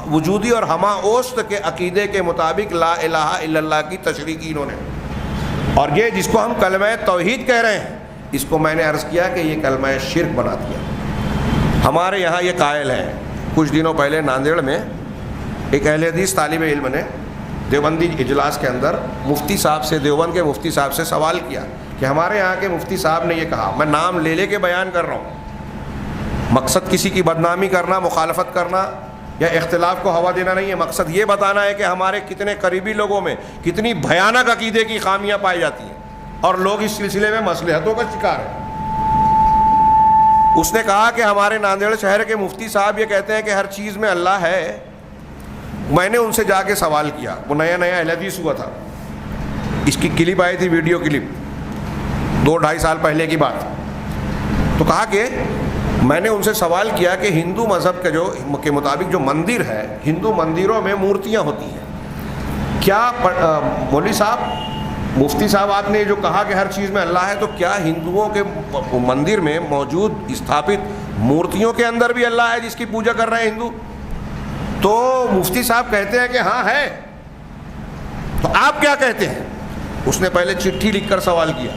وجودی اور ہما اوست کے عقیدے کے مطابق لا الہ الا اللہ کی تشریح کی انہوں نے. اور یہ جس کو ہم کلمہ توحید کہہ رہے ہیں، اس کو میں نے عرض کیا کہ یہ کلمہ شرک بنا دیا. ہمارے یہاں یہ قائل ہیں. کچھ دنوں پہلے ناندیڑ میں ایک اہل حدیث طالب علم نے دیوبندی اجلاس کے اندر مفتی صاحب سے، دیوبند کے مفتی صاحب سے سوال کیا کہ ہمارے یہاں کے مفتی صاحب نے یہ کہا. میں نام لے کے بیان کر رہا ہوں، مقصد کسی کی بدنامی کرنا، مخالفت کرنا یا اختلاف کو ہوا دینا نہیں ہے. مقصد یہ بتانا ہے کہ ہمارے کتنے قریبی لوگوں میں کتنی بھیانک عقیدے کی خامیاں پائی جاتی ہیں اور لوگ اس سلسلے میں مصلحتوں کا شکار ہیں. اس نے کہا کہ ہمارے ناندیڑ شہر کے مفتی صاحب یہ کہتے ہیں کہ ہر چیز میں اللہ ہے. میں نے ان سے جا کے سوال کیا، وہ نیا اہل حدیث ہوا تھا، اس کی کلپ آئی تھی، ویڈیو کلپ 2-2.5 سال پہلے کی بات. تو کہا کہ میں نے ان سے سوال کیا کہ ہندو مذہب کے مطابق جو مندر ہے، ہندو مندروں میں مورتیاں ہوتی ہیں، کیا مولوی صاحب، مفتی صاحب، آپ نے جو کہا کہ ہر چیز میں اللہ ہے، تو کیا ہندوؤں کے مندر میں موجود استھاپت مورتیوں کے اندر بھی اللہ ہے جس کی پوجا کر رہے ہیں ہندو؟ تو مفتی صاحب کہتے ہیں کہ ہاں ہے. تو آپ کیا کہتے ہیں؟ اس نے پہلے چٹھی لکھ کر سوال کیا.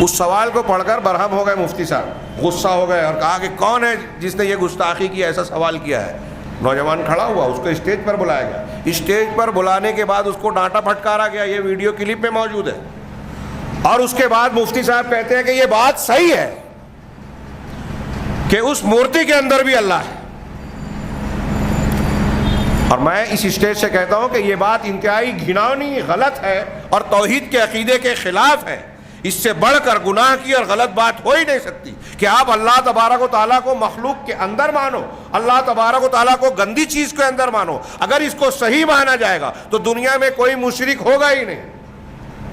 اس سوال کو پڑھ کر برہم ہو گئے مفتی صاحب، غصہ ہو گئے اور کہا کہ کون ہے جس نے یہ گستاخی کی، ایسا سوال کیا ہے؟ نوجوان کھڑا ہوا، اس کو اسٹیج پر بلایا گیا. اسٹیج پر بلانے کے بعد اس کو ڈانٹا پھٹکارا گیا. یہ ویڈیو کلپ میں موجود ہے. اور اس کے بعد مفتی صاحب کہتے ہیں کہ یہ بات صحیح ہے کہ اس مورتی کے اندر بھی اللہ ہے. اور میں اس اسٹیج سے کہتا ہوں کہ یہ بات انتہائی گھناؤنی، غلط ہے اور توحید کے عقیدے کے خلاف ہے. اس سے بڑھ کر گناہ کی اور غلط بات ہو ہی نہیں سکتی کہ آپ اللہ تبارک و تعالیٰ کو مخلوق کے اندر مانو، اللہ تبارک و تعالیٰ کو گندی چیز کے اندر مانو. اگر اس کو صحیح مانا جائے گا تو دنیا میں کوئی مشرک ہوگا ہی نہیں.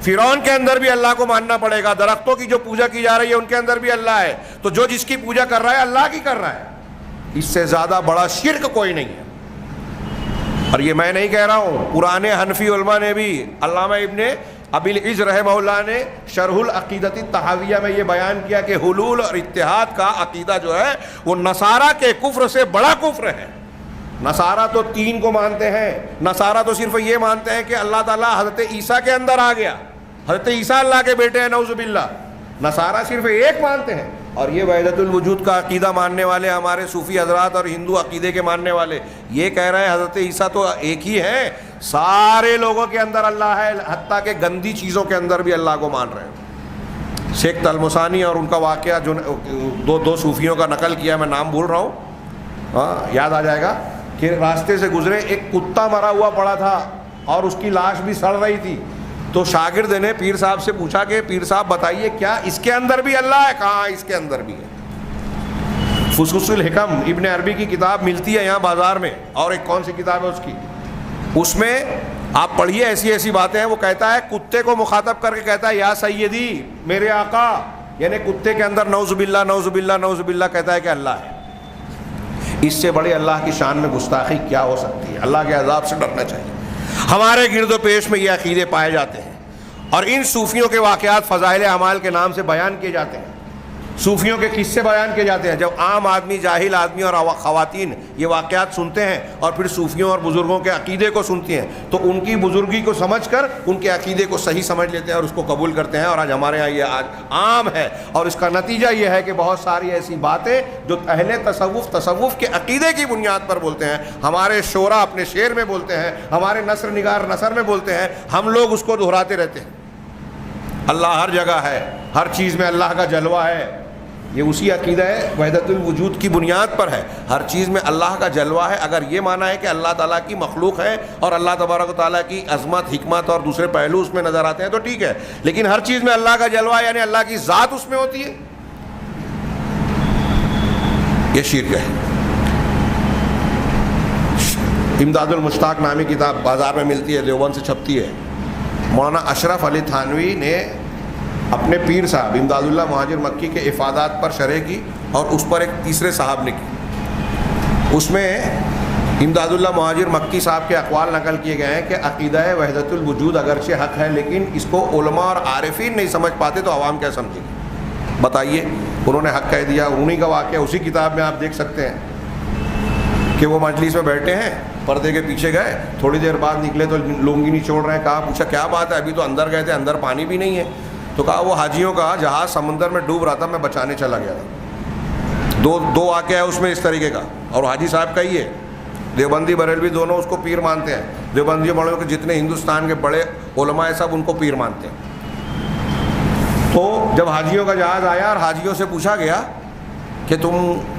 فرعون کے اندر بھی اللہ کو ماننا پڑے گا. درختوں کی جو پوجا کی جا رہی ہے ان کے اندر بھی اللہ ہے. تو جو جس کی پوجا کر رہا ہے اللہ کی کر رہا ہے. اس سے زیادہ بڑا شرک کوئی نہیں ہے. اور یہ میں نہیں کہہ رہا ہوں، پرانے حنفی علماء نے بھی، علامہ ابن ابی العز رحمہ اللہ نے شرح العقیدۃ الطحاویہ میں یہ بیان کیا کہ حلول اور اتحاد کا عقیدہ جو ہے وہ نصارہ کے کفر سے بڑا کفر ہے. نصارہ تو 3 کو مانتے ہیں. نصارہ تو صرف یہ مانتے ہیں کہ اللہ تعالیٰ حضرت عیسیٰ کے اندر آ گیا، حضرت عیسیٰ اللہ کے بیٹے ہیں، نعوذ باللہ. نصارہ صرف ایک مانتے ہیں اور یہ وحدت الوجود کا عقیدہ ماننے والے ہمارے صوفی حضرات اور ہندو عقیدے کے ماننے والے یہ کہہ رہے ہیں حضرت عیسیٰ تو ایک ہی ہے، سارے لوگوں کے اندر اللہ ہے، حتیٰ کہ گندی چیزوں کے اندر بھی اللہ کو مان رہے ہیں۔ شیخ تلمسانی اور ان کا واقعہ جو دو صوفیوں کا نقل کیا، میں نام بھول رہا ہوں، ہاں یاد آ جائے گا، کہ راستے سے گزرے، ایک کتا مرا ہوا پڑا تھا اور اس کی لاش بھی سڑ رہی تھی، تو شاگرد نے پیر صاحب سے پوچھا کہ پیر صاحب بتائیے کیا اس کے اندر بھی اللہ ہے؟ کہاں اس کے اندر بھی ہے۔ فصوص الحکم ابن عربی کی کتاب ملتی ہے یہاں بازار میں، اور ایک کون سی کتاب ہے اس کی، اس میں آپ پڑھیے ایسی ایسی باتیں ہیں۔ وہ کہتا ہے، کتے کو مخاطب کر کے کہتا ہے یا سیدی، میرے آقا، یعنی کتے کے اندر نعوذ باللہ نعوذ باللہ نعوذ باللہ کہتا ہے کہ اللہ ہے۔ اس سے بڑے اللہ کی شان میں گستاخی کیا ہو سکتی ہے؟ اللہ کے عذاب سے ڈرنا چاہیے۔ ہمارے گرد و پیش میں یہ عقیدے پائے جاتے ہیں، اور ان صوفیوں کے واقعات فضائل اعمال کے نام سے بیان کیے جاتے ہیں، صوفیوں کے قصے بیان کیے جاتے ہیں۔ جب عام آدمی، جاہل آدمی اور خواتین یہ واقعات سنتے ہیں اور پھر صوفیوں اور بزرگوں کے عقیدے کو سنتی ہیں، تو ان کی بزرگی کو سمجھ کر ان کے عقیدے کو صحیح سمجھ لیتے ہیں اور اس کو قبول کرتے ہیں، اور آج ہمارے یہاں یہ آج عام ہے۔ اور اس کا نتیجہ یہ ہے کہ بہت ساری ایسی باتیں جو اہل تصوف کے عقیدے کی بنیاد پر بولتے ہیں، ہمارے شعراء اپنے شعر میں بولتے ہیں، ہمارے نثر نگار نثر میں بولتے ہیں، ہم لوگ اس کو دہراتے رہتے ہیں۔ اللہ ہر جگہ ہے، ہر چیز میں اللہ کا جلوہ ہے، یہ اسی عقیدہ ہے، وحدت الوجود کی بنیاد پر ہے، ہر چیز میں اللہ کا جلوہ ہے۔ اگر یہ مانا ہے کہ اللہ تعالیٰ کی مخلوق ہے اور اللہ تبارک و تعالیٰ کی عظمت، حکمت اور دوسرے پہلو اس میں نظر آتے ہیں تو ٹھیک ہے، لیکن ہر چیز میں اللہ کا جلوہ یعنی اللہ کی ذات اس میں ہوتی ہے، یہ شرک ہے۔ امداد المشتاق نامی کتاب بازار میں ملتی ہے، دیوبند سے چھپتی ہے۔ مولانا اشرف علی تھانوی نے اپنے پیر صاحب امداد اللہ مہاجر مکی کے افادات پر شرح کی، اور اس پر ایک تیسرے صاحب نے کی۔ اس میں امداد اللہ مہاجر مکی صاحب کے اقوال نقل کیے گئے ہیں کہ عقیدہ وحدت الوجود اگرچہ حق ہے، لیکن اس کو علماء اور عارفین نہیں سمجھ پاتے تو عوام کیا سمجھے گی؟ بتائیے، انہوں نے حق کہہ دیا۔ انہی کا واقعہ اسی کتاب میں آپ دیکھ سکتے ہیں کہ وہ مجلس میں بیٹھے ہیں، پردے کے پیچھے گئے، تھوڑی دیر بعد نکلے تو لنگی نہیں چھوڑ رہے ہیں۔ کہا، پوچھا کیا بات ہے؟ ابھی تو اندر گئے تھے، اندر پانی بھی نہیں ہے۔ تو کہا وہ حاجیوں کا جہاز سمندر میں ڈوب رہا تھا، میں بچانے چلا گیا تھا۔ دو واقعہ ہے اس میں اس طریقے کا، اور حاجی صاحب کا ہی ہے۔ دیوبندی بریلوی دونوں اس کو پیر مانتے ہیں، دیوبندی بڑوں کے جتنے ہندوستان کے بڑے علماء سب ان کو پیر مانتے ہیں۔ تو جب حاجیوں کا جہاز آیا اور حاجیوں سے پوچھا گیا کہ تم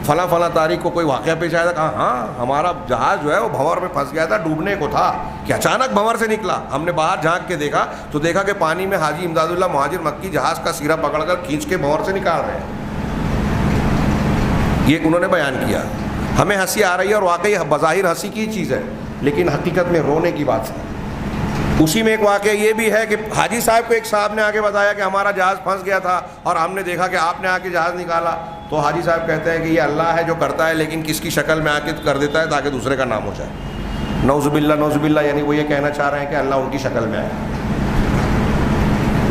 فلاں فلاں تاریخ کو کوئی واقعہ پیش آیا تھا؟ کہا ہاں، ہمارا جہاز جو ہے وہ بھنور میں پھنس گیا تھا، ڈوبنے کو تھا کہ اچانک بھنور سے نکلا، ہم نے باہر جھانک کے دیکھا تو دیکھا کہ پانی میں حاجی امداد اللہ مہاجر مکی جہاز کا سیرا پکڑ کر کھینچ کے بھنور سے نکال رہے ہیں۔ یہ انہوں نے بیان کیا۔ ہمیں ہنسی آ رہی ہے اور واقعی بظاہر ہنسی کی چیز ہے، لیکن حقیقت میں رونے کی بات ہے۔ اسی میں ایک واقعہ یہ بھی ہے کہ حاجی صاحب کو ایک صاحب نے آگے بتایا کہ ہمارا جہاز پھنس گیا تھا اور ہم نے دیکھا کہ آپ نے آ کے جہاز نکالا۔ تو حاجی صاحب کہتے ہیں کہ یہ اللہ ہے جو کرتا ہے، لیکن کس کی شکل میں آ کے کر دیتا ہے تاکہ دوسرے کا نام ہو جائے۔ نعوذ باللہ نعوذ باللہ، یعنی وہ یہ کہنا چاہ رہے ہیں کہ اللہ ان کی شکل میں آئے۔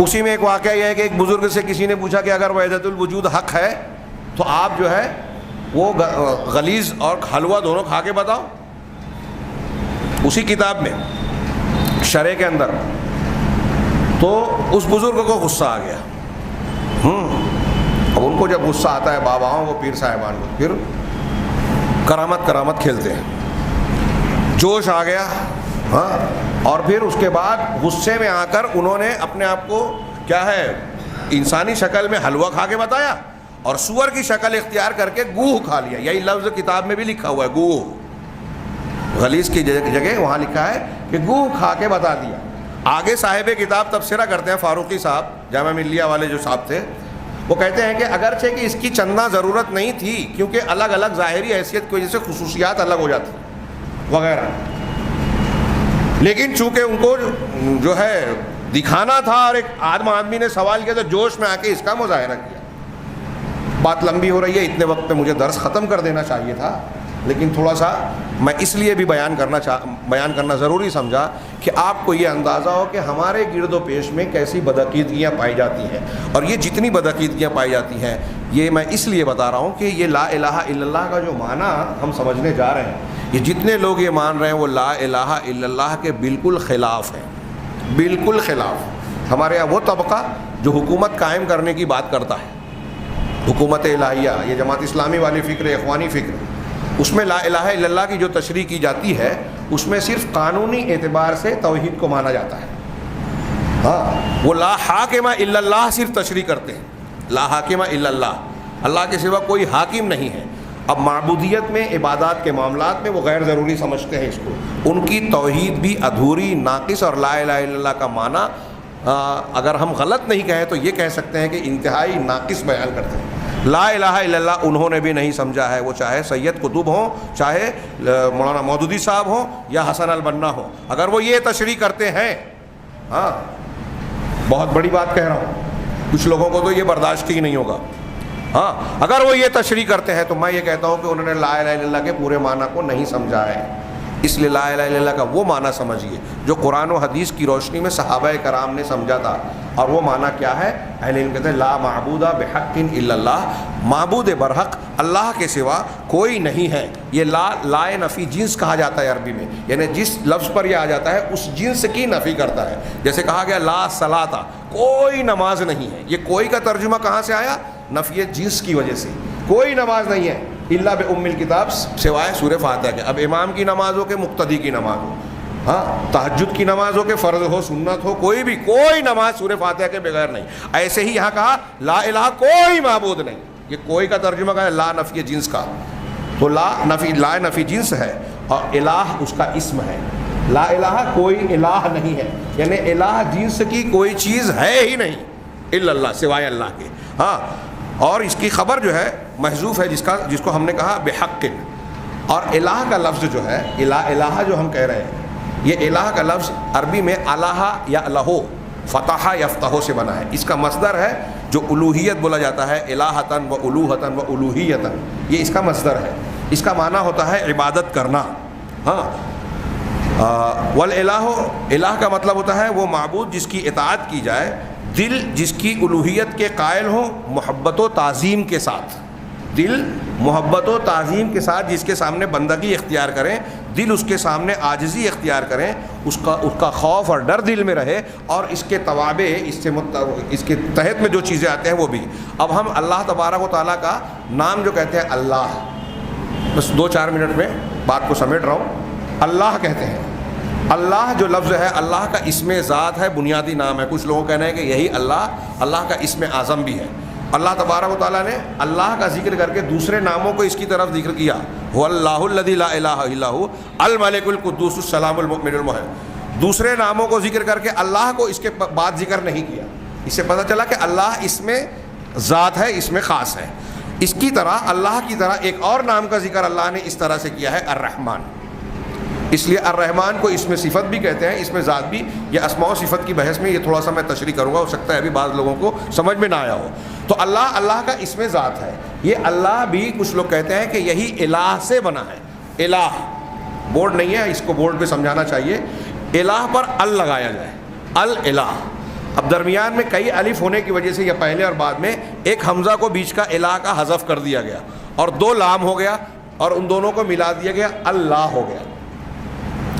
اسی میں ایک واقعہ یہ ہے کہ ایک بزرگ سے کسی نے پوچھا کہ اگر وحدت الوجود حق ہے تو آپ جو ہے وہ غلیظ اور حلوہ دونوں کھا کے بتاؤ۔ اسی کتاب میں شرح کے اندر تو اس بزرگ کو غصہ آ گیا۔ اب ان کو جب غصہ آتا ہے باباؤں کو، پیر صاحبان کو، پھر کرامت کھیلتے ہیں، جوش آ گیا۔ ہاں، اور پھر اس کے بعد غصے میں آ کر انہوں نے اپنے آپ کو کیا ہے انسانی شکل میں حلوہ کھا کے بتایا، اور سور کی شکل اختیار کر کے گوہ کھا لیا۔ یہی لفظ کتاب میں بھی لکھا ہوا ہے، گوہ، غلیظ کی جگہ وہاں لکھا ہے کہ گوہ کھا کے بتا دیا۔ آگے صاحب کتاب تبصرہ کرتے ہیں فاروقی صاحب، جامعہ ملیہ والے جو صاحب تھے، وہ کہتے ہیں کہ اگرچہ کہ اس کی چندہ ضرورت نہیں تھی، کیونکہ الگ الگ ظاہری حیثیت کی وجہ سے خصوصیات الگ ہو جاتی وغیرہ، لیکن چونکہ ان کو جو ہے دکھانا تھا اور ایک آدمی نے سوال کیا تو جوش میں آ کے اس کا مظاہرہ کیا۔ بات لمبی ہو رہی ہے، اتنے وقت پہ مجھے درس ختم کر دینا چاہیے تھا، لیکن تھوڑا سا میں اس لیے بھی بیان کرنا ضروری سمجھا کہ آپ کو یہ اندازہ ہو کہ ہمارے گرد و پیش میں کیسی بدعقیدگیاں پائی جاتی ہیں، اور یہ جتنی بدعقیدگیاں پائی جاتی ہیں یہ میں اس لیے بتا رہا ہوں کہ یہ لا الہ الا اللہ کا جو معنی ہم سمجھنے جا رہے ہیں، یہ جتنے لوگ یہ مان رہے ہیں وہ لا الہ الا اللہ کے بالکل خلاف ہیں، بالکل خلاف۔ ہمارے یہاں وہ طبقہ جو حکومت قائم کرنے کی بات کرتا ہے، حکومت الہیہ، یہ جماعت اسلامی والی فکر، اخوانی فکر، اس میں لا الہ الا اللہ کی جو تشریح کی جاتی ہے اس میں صرف قانونی اعتبار سے توحید کو مانا جاتا ہے. ہاں، وہ لا حاکم الا اللہ صرف تشریح کرتے ہیں، لا حاکم الا اللہ، اللہ کے سوا کوئی حاکم نہیں ہے. اب معبودیت میں، عبادات کے معاملات میں وہ غیر ضروری سمجھتے ہیں اس کو، ان کی توحید بھی ادھوری، ناقص، اور لا الہ الا اللہ کا معنی اگر ہم غلط نہیں کہیں تو یہ کہہ سکتے ہیں کہ انتہائی ناقص بیان کرتے ہیں. لا الہ الا اللہ انہوں نے بھی نہیں سمجھا ہے، وہ چاہے سید قطب ہوں، چاہے مولانا مودودی صاحب ہوں یا حسن البنا ہوں، اگر وہ یہ تشریح کرتے ہیں، ہاں بہت بڑی بات کہہ رہا ہوں، کچھ لوگوں کو تو یہ برداشت ہی نہیں ہوگا، ہاں اگر وہ یہ تشریح کرتے ہیں تو میں یہ کہتا ہوں کہ انہوں نے لا الہ الا اللہ کے پورے معنی کو نہیں سمجھا ہے. اس لیے لا الہ الا اللہ کا وہ معنی سمجھیے جو قرآن و حدیث کی روشنی میں صحابہ کرام نے سمجھا تھا. اور وہ معنی کیا ہے؟ اہل علم کہتے ہیں لا معبود بحق الا اللہ، معبود برحق اللہ کے سوا کوئی نہیں ہے. یہ لا نفی جنس کہا جاتا ہے عربی میں، یعنی جس لفظ پر یہ آ جاتا ہے اس جنس کی نفی کرتا ہے. جیسے کہا گیا لا صلاۃ، کوئی نماز نہیں ہے. یہ کوئی کا ترجمہ کہاں سے آیا؟ نفی جنس کی وجہ سے. کوئی نماز نہیں ہے الا بام الکتاب، سوائے سورہ فاتحہ کے. اب امام کی نماز ہو کہ مقتدی کی نماز ہو، ہاں تہجد کی نماز ہو کہ فرض ہو سنت ہو، کوئی نماز سورہ فاتحہ کے بغیر نہیں. ایسے ہی یہاں کہا لا الہ کوئی معبود نہیں، یہ کوئی کا ترجمہ کہا لا نفی جنس کا، تو لا نفی جنس ہے اور الہ اس کا اسم ہے. لا الہ کوئی الہ نہیں ہے، یعنی الہ جنس کی کوئی چیز ہے ہی نہیں الا اللہ، سوائے اللہ کے. ہاں، اور اس کی خبر جو ہے محذوف ہے، جس کو ہم نے کہا بحق. اور الہ کا لفظ جو ہے، الہ جو ہم کہہ رہے ہیں، یہ الہ کا لفظ عربی میں الہ یا الہو، فتح یفتح سے بنا ہے. اس کا مصدر ہے جو الوہیت بولا جاتا ہے، الہتن و الوہتن و الوہیتن، یہ اس کا مصدر ہے. اس کا معنی ہوتا ہے عبادت کرنا. ہاں، والالہ، الہ کا مطلب ہوتا ہے وہ معبود جس کی اطاعت کی جائے، دل جس کی الوہیت کے قائل ہوں محبت و تعظیم کے ساتھ، دل محبت و تعظیم کے ساتھ جس کے سامنے بندگی اختیار کریں، دل اس کے سامنے عاجزی اختیار کریں، اس کا خوف اور ڈر دل میں رہے، اور اس کے توابع، اس کے تحت میں جو چیزیں آتے ہیں وہ بھی. اب ہم اللہ تبارک و تعالیٰ کا نام جو کہتے ہیں اللہ، بس 2-4 منٹ میں بات کو سمیٹ رہا ہوں. اللہ کہتے ہیں، اللہ جو لفظ ہے اللہ کا اسم ذات ہے، بنیادی نام ہے. کچھ لوگوں کا کہنا ہے کہ یہی اللہ کا اسم اعظم بھی ہے. اللہ تبارک و تعالیٰ نے اللہ کا ذکر کر کے دوسرے ناموں کو اس کی طرف ذکر کیا، هو اللہ الذی لا الہ الا هو الملک القدوس السلام المؤمن المہیمن. دوسرے ناموں کو ذکر کر کے اللہ کو اس کے بعد ذکر نہیں کیا. اس سے پتہ چلا کہ اللہ اسم ذات ہے، اسم خاص ہے. اس کی طرح اللہ کی طرح ایک اور نام کا ذکر اللہ نے اس طرح سے کیا ہے، الرحمن. اس لیے الرحمن کو اسم صفت بھی کہتے ہیں، اسم ذات بھی. یہ اسماء و صفت کی بحث میں یہ تھوڑا سا میں تشریح کروں گا، ہو سکتا ہے ابھی بعض لوگوں کو سمجھ میں نہ آیا ہو. تو اللہ کا اسم ذات ہے. یہ اللہ بھی کچھ لوگ کہتے ہیں کہ یہی الہ سے بنا ہے. الہ بورڈ نہیں ہے، اس کو بورڈ پہ سمجھانا چاہیے. الہ پر ال لگایا جائے، الہ. اب درمیان میں کئی الف ہونے کی وجہ سے یا پہلے اور بعد میں ایک حمزہ کو بیچ کا الہ کا حذف کر دیا گیا اور 2 لام ہو گیا اور ان دونوں کو ملا دیا گیا، اللہ ہو گیا.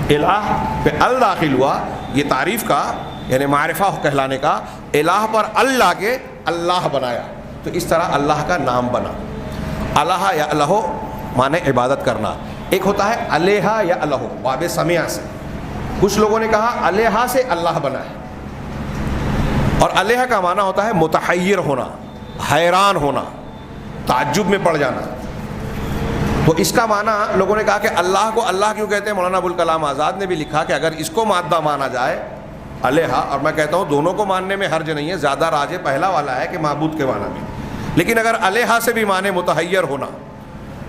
الہ پہ ال داخل ہوا، یہ تعریف کا یعنی معرفہ کہلانے کا. الہ پر اللہ کے اللہ بنایا، تو اس طرح اللہ کا نام بنا. الہ یا الہو معنی عبادت کرنا. ایک ہوتا ہے الہ یا الہو، باب سمع سے. کچھ لوگوں نے کہا الہ سے اللہ بنا ہے، اور الہ کا معنی ہوتا ہے متحیر ہونا، حیران ہونا، تعجب میں پڑ جانا. تو اس کا معنی لوگوں نے کہا کہ اللہ کو اللہ کیوں کہتے ہیں. مولانا ابوالکلام آزاد نے بھی لکھا کہ اگر اس کو مادہ مانا جائے الہ، اور میں کہتا ہوں دونوں کو ماننے میں حرج نہیں ہے، زیادہ راجح پہلا والا ہے کہ معبود کے معنی میں. لیکن اگر الہ سے بھی مانے متحیر ہونا،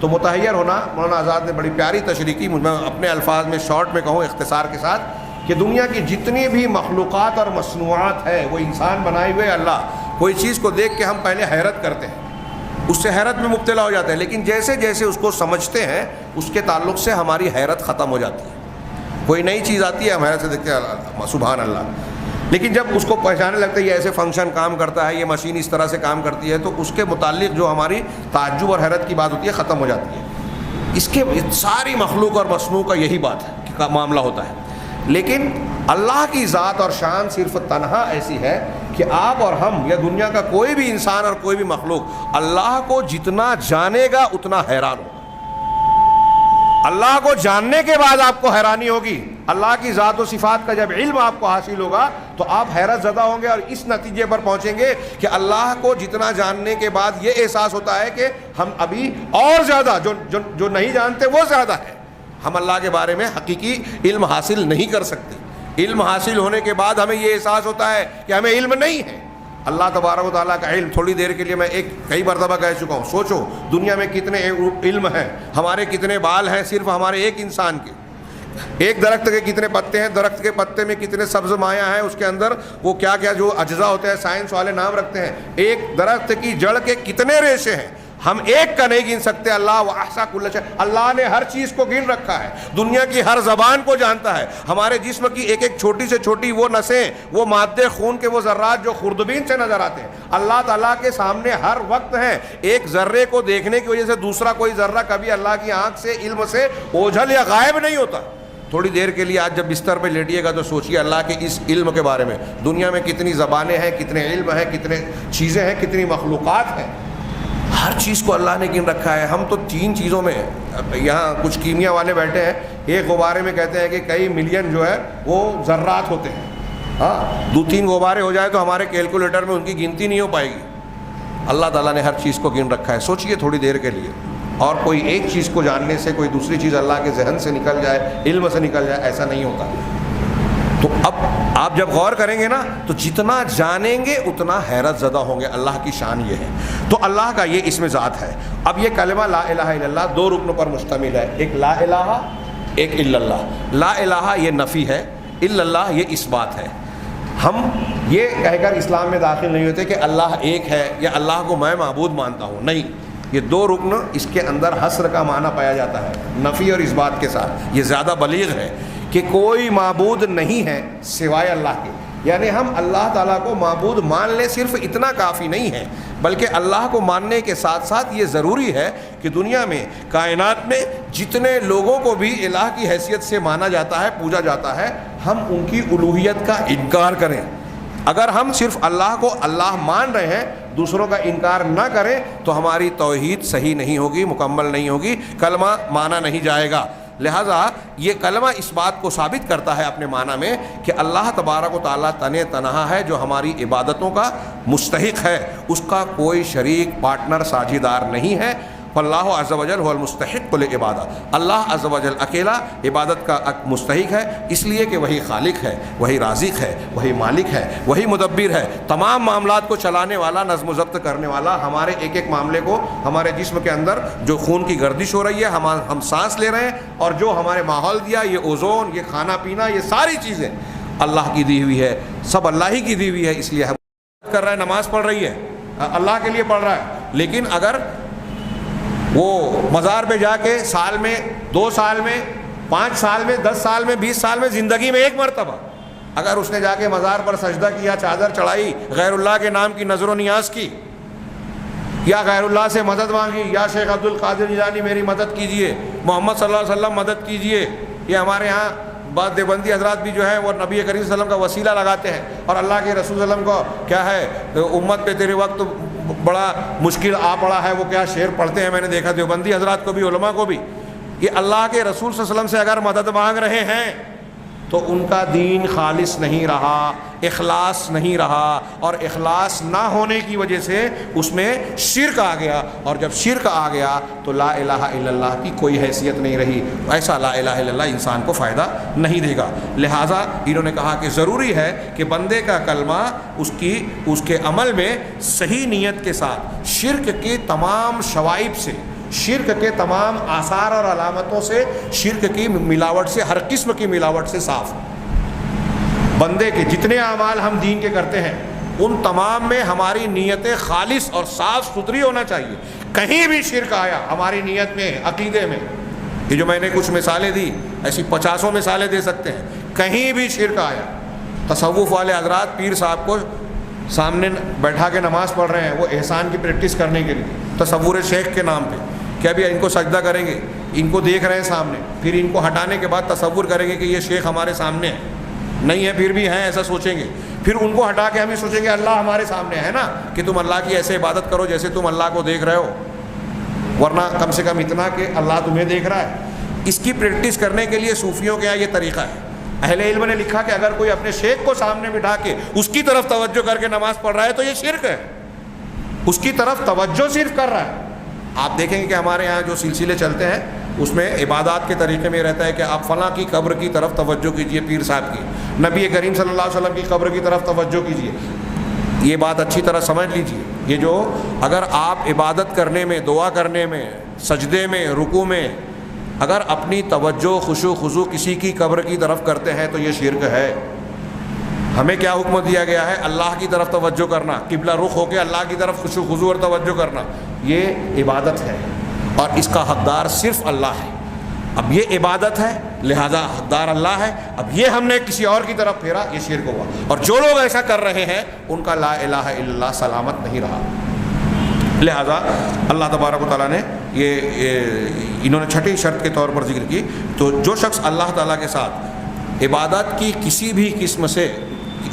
تو متحیر ہونا مولانا آزاد نے بڑی پیاری تشریح کی. میں اپنے الفاظ میں شارٹ میں کہوں اختصار کے ساتھ کہ دنیا کی جتنی بھی مخلوقات اور مصنوعات ہے وہ انسان بنائے ہوئے اللہ. کوئی چیز کو دیکھ کے ہم پہلے حیرت کرتے ہیں، اس سے حیرت میں مبتلا ہو جاتے ہیں، لیکن جیسے جیسے اس کو سمجھتے ہیں اس کے تعلق سے ہماری حیرت ختم ہو جاتی ہے. کوئی نئی چیز آتی ہے ہم حیرت سے دیکھتے ہیں سبحان اللہ، لیکن جب اس کو پہچانے لگتے ہیں یہ ایسے فنکشن کام کرتا ہے، یہ مشین اس طرح سے کام کرتی ہے، تو اس کے متعلق جو ہماری تعجب اور حیرت کی بات ہوتی ہے ختم ہو جاتی ہے. اس کے ساری مخلوق اور مصنوع کا یہی بات ہے کہ معاملہ ہوتا ہے. لیکن اللہ کی ذات اور شان صرف تنہا ایسی ہے کہ آپ اور ہم یا دنیا کا کوئی بھی انسان اور کوئی بھی مخلوق اللہ کو جتنا جانے گا اتنا حیران ہوگا. اللہ کو جاننے کے بعد آپ کو حیرانی ہوگی. اللہ کی ذات و صفات کا جب علم آپ کو حاصل ہوگا تو آپ حیرت زدہ ہوں گے اور اس نتیجے پر پہنچیں گے کہ اللہ کو جتنا جاننے کے بعد یہ احساس ہوتا ہے کہ ہم ابھی اور زیادہ جو نہیں جانتے وہ زیادہ ہے. ہم اللہ کے بارے میں حقیقی علم حاصل نہیں کر سکتے. علم حاصل ہونے کے بعد ہمیں یہ احساس ہوتا ہے کہ ہمیں علم نہیں ہے. اللہ تبارک و تعالیٰ کا علم تھوڑی دیر کے لیے میں کئی مرتبہ کہہ چکا ہوں. سوچو دنیا میں کتنے علم ہیں, ہمارے کتنے بال ہیں صرف ہمارے ایک انسان کے, ایک درخت کے کتنے پتے ہیں, درخت کے پتے میں کتنے سبز مایہ ہیں, اس کے اندر وہ کیا کیا جو اجزاء ہوتے ہیں سائنس والے نام رکھتے ہیں. ایک درخت کی جڑ کے کتنے ریشے ہیں, ہم ایک کا نہیں گن سکتے. اللہ وَأَحْصَىٰ كُلَّ شَيْءٍ, اللہ نے ہر چیز کو گن رکھا ہے, دنیا کی ہر زبان کو جانتا ہے, ہمارے جسم کی ایک ایک چھوٹی سے چھوٹی وہ نسیں, وہ مادے خون کے وہ ذرات جو خوردبین سے نظر آتے ہیں اللہ تعالیٰ کے سامنے ہر وقت ہیں. ایک ذرے کو دیکھنے کی وجہ سے دوسرا کوئی ذرہ کبھی اللہ کی آنکھ سے علم سے اوجھل یا غائب نہیں ہوتا. تھوڑی دیر کے لیے آج جب بستر پہ لیٹیے گا تو سوچیے اللہ کے اس علم کے بارے میں, دنیا میں کتنی زبانیں ہیں, کتنے علم ہیں, کتنے چیزیں ہیں, کتنی مخلوقات ہیں, ہر چیز کو اللہ نے گن رکھا ہے. ہم تو 3 چیزوں میں, یہاں کچھ کیمیا والے بیٹھے ہیں, ایک غبارے میں کہتے ہیں کہ کئی ملین جو ہے وہ ذرات ہوتے ہیں. ہاں 2-3 غبارے ہو جائے تو ہمارے کیلکولیٹر میں ان کی گنتی نہیں ہو پائے گی. اللہ تعالیٰ نے ہر چیز کو گن رکھا ہے. سوچئے تھوڑی دیر کے لیے, اور کوئی ایک چیز کو جاننے سے کوئی دوسری چیز اللہ کے ذہن سے نکل جائے, علم سے نکل جائے, ایسا نہیں ہوتا. تو اب آپ جب غور کریں گے نا تو جتنا جانیں گے اتنا حیرت زدہ ہوں گے. اللہ کی شان یہ ہے. تو اللہ کا یہ اسم ذات ہے. اب یہ کلمہ لا الہ الا اللہ 2 رکنوں پر مشتمل ہے, ایک لا الہ, ایک الا اللہ. لا الہ یہ نفی ہے, الا اللہ یہ اس بات ہے. ہم یہ کہہ کر اسلام میں داخل نہیں ہوتے کہ اللہ ایک ہے یا اللہ کو میں معبود مانتا ہوں, نہیں. یہ 2 رکن اس کے اندر حصر کا معنی پایا جاتا ہے, نفی اور اس بات کے ساتھ. یہ زیادہ بلیغ ہے کہ کوئی معبود نہیں ہے سوائے اللہ کے. یعنی ہم اللہ تعالیٰ کو معبود مان لیں, صرف اتنا کافی نہیں ہے, بلکہ اللہ کو ماننے کے ساتھ ساتھ یہ ضروری ہے کہ دنیا میں کائنات میں جتنے لوگوں کو بھی الہ کی حیثیت سے مانا جاتا ہے, پوجا جاتا ہے, ہم ان کی الوہیت کا انکار کریں. اگر ہم صرف اللہ کو اللہ مان رہے ہیں, دوسروں کا انکار نہ کریں, تو ہماری توحید صحیح نہیں ہوگی, مکمل نہیں ہوگی, کلمہ مانا نہیں جائے گا. لہذا یہ کلمہ اس بات کو ثابت کرتا ہے اپنے معنی میں کہ اللہ تبارک و تعالیٰ تنہا ہے جو ہماری عبادتوں کا مستحق ہے, اس کا کوئی شریک, پارٹنر, ساجھیدار نہیں ہے. فاللہ عز و جل هو المستحق للعبادہ, اللہ عز و جل اکیلا عبادت کا مستحق ہے, اس لیے کہ وہی خالق ہے, وہی رازق ہے, وہی مالک ہے, وہی مدبر ہے, تمام معاملات کو چلانے والا, نظم و ضبط کرنے والا. ہمارے ایک ایک معاملے کو, ہمارے جسم کے اندر جو خون کی گردش ہو رہی ہے, ہم سانس لے رہے ہیں, اور جو ہمارے ماحول دیا, یہ اوزون, یہ کھانا پینا, یہ ساری چیزیں اللہ کی دی ہوئی ہے, سب اللہ ہی کی دی ہوئی ہے. اس لیے ہم کر رہا ہے, نماز پڑھ رہی ہے, اللہ کے لیے پڑھ رہا ہے. لیکن اگر وہ مزار پہ جا کے سال میں, 2 سال میں, 5 سال میں, 10 سال میں, 20 سال میں, زندگی میں 1 مرتبہ اگر اس نے جا کے مزار پر سجدہ کیا, چادر چڑھائی, غیر اللہ کے نام کی نظر و نیاز کی, یا غیر اللہ سے مدد مانگی, یا شیخ عبد القادر جیلانی میری مدد کیجئے, محمد صلی اللہ علیہ وسلم مدد کیجئے. یہ ہمارے ہاں بعض دیوبندی حضرات بھی جو ہے وہ نبی کریم صلی اللہ علیہ وسلم کا وسیلہ لگاتے ہیں, اور اللہ کے رسول صلی اللہ علیہ وسلم کو کیا ہے, امت پہ تیرے وقت بڑا مشکل آ پڑا ہے, وہ کیا شعر پڑھتے ہیں, میں نے دیکھا دیوبندی حضرات کو بھی, علماء کو بھی. یہ اللہ کے رسول صلی اللہ علیہ وسلم سے اگر مدد مانگ رہے ہیں تو ان کا دین خالص نہیں رہا, اخلاص نہیں رہا, اور اخلاص نہ ہونے کی وجہ سے اس میں شرک آ گیا, اور جب شرک آ گیا تو لا الہ الا اللہ کی کوئی حیثیت نہیں رہی. ایسا لا الہ الا اللہ انسان کو فائدہ نہیں دے گا. لہٰذا انہوں نے کہا کہ ضروری ہے کہ بندے کا کلمہ اس کے عمل میں صحیح نیت کے ساتھ, شرک کے تمام شوائب سے, شرک کے تمام آثار اور علامتوں سے, شرک کی ملاوٹ سے, ہر قسم کی ملاوٹ سے صاف. بندے کے جتنے اعمال ہم دین کے کرتے ہیں ان تمام میں ہماری نیتیں خالص اور صاف ستھری ہونا چاہیے. کہیں بھی شرک آیا ہماری نیت میں, عقیدے میں, یہ جو میں نے کچھ مثالیں دی, ایسی 50 مثالیں دے سکتے ہیں, کہیں بھی شرک آیا. تصوف والے حضرات پیر صاحب کو سامنے بیٹھا کے نماز پڑھ رہے ہیں, وہ احسان کی پریکٹس کرنے کے لیے, تصور شیخ کے نام پہ, کہ ابھی ان کو سجدہ کریں گے, ان کو دیکھ رہے ہیں سامنے, پھر ان کو ہٹانے کے بعد تصور کریں گے کہ یہ شیخ ہمارے سامنے ہے. نہیں ہے پھر بھی ہیں ایسا سوچیں گے. پھر ان کو ہٹا کے ہم یہ سوچیں گے اللہ ہمارے سامنے ہے نا, کہ تم اللہ کی ایسے عبادت کرو جیسے تم اللہ کو دیکھ رہے ہو, ورنہ کم سے کم اتنا کہ اللہ تمہیں دیکھ رہا ہے. اس کی پریکٹس کرنے کے لیے صوفیوں کے یہاں یہ طریقہ ہے. اہل علم نے لکھا کہ اگر کوئی اپنے شیخ کو سامنے بٹھا کے اس کی طرف توجہ کر کے نماز پڑھ رہا ہے تو یہ شرک ہے, اس کی طرف توجہ صرف کر رہا ہے. آپ دیکھیں گے کہ ہمارے یہاں جو سلسلے چلتے ہیں اس میں عبادات کے طریقے میں رہتا ہے کہ آپ فلاں کی قبر کی طرف توجہ کیجئے, پیر صاحب کی, نبی کریم صلی اللہ علیہ وسلم کی قبر کی طرف توجہ کیجئے. یہ بات اچھی طرح سمجھ لیجئے, یہ جو اگر آپ عبادت کرنے میں, دعا کرنے میں, سجدے میں, رکوع میں اگر اپنی توجہ خشوع خضوع کسی کی قبر کی طرف کرتے ہیں تو یہ شرک ہے. ہمیں کیا حکم دیا گیا ہے؟ اللہ کی طرف توجہ کرنا, قبلہ رخ ہو کے اللہ کی طرف خشوع خضوع اور توجہ کرنا, یہ عبادت ہے اور اس کا حقدار صرف اللہ ہے. اب یہ عبادت ہے لہذا حقدار اللہ ہے, اب یہ ہم نے کسی اور کی طرف پھیرا, یہ شرک ہوا. اور جو لوگ ایسا کر رہے ہیں ان کا لا الہ الا اللہ سلامت نہیں رہا. لہذا اللہ تبارک و تعالیٰ نے یہ انہوں نے چھٹی شرط کے طور پر ذکر کی. تو جو شخص اللہ تعالیٰ کے ساتھ عبادت کی کسی بھی قسم سے,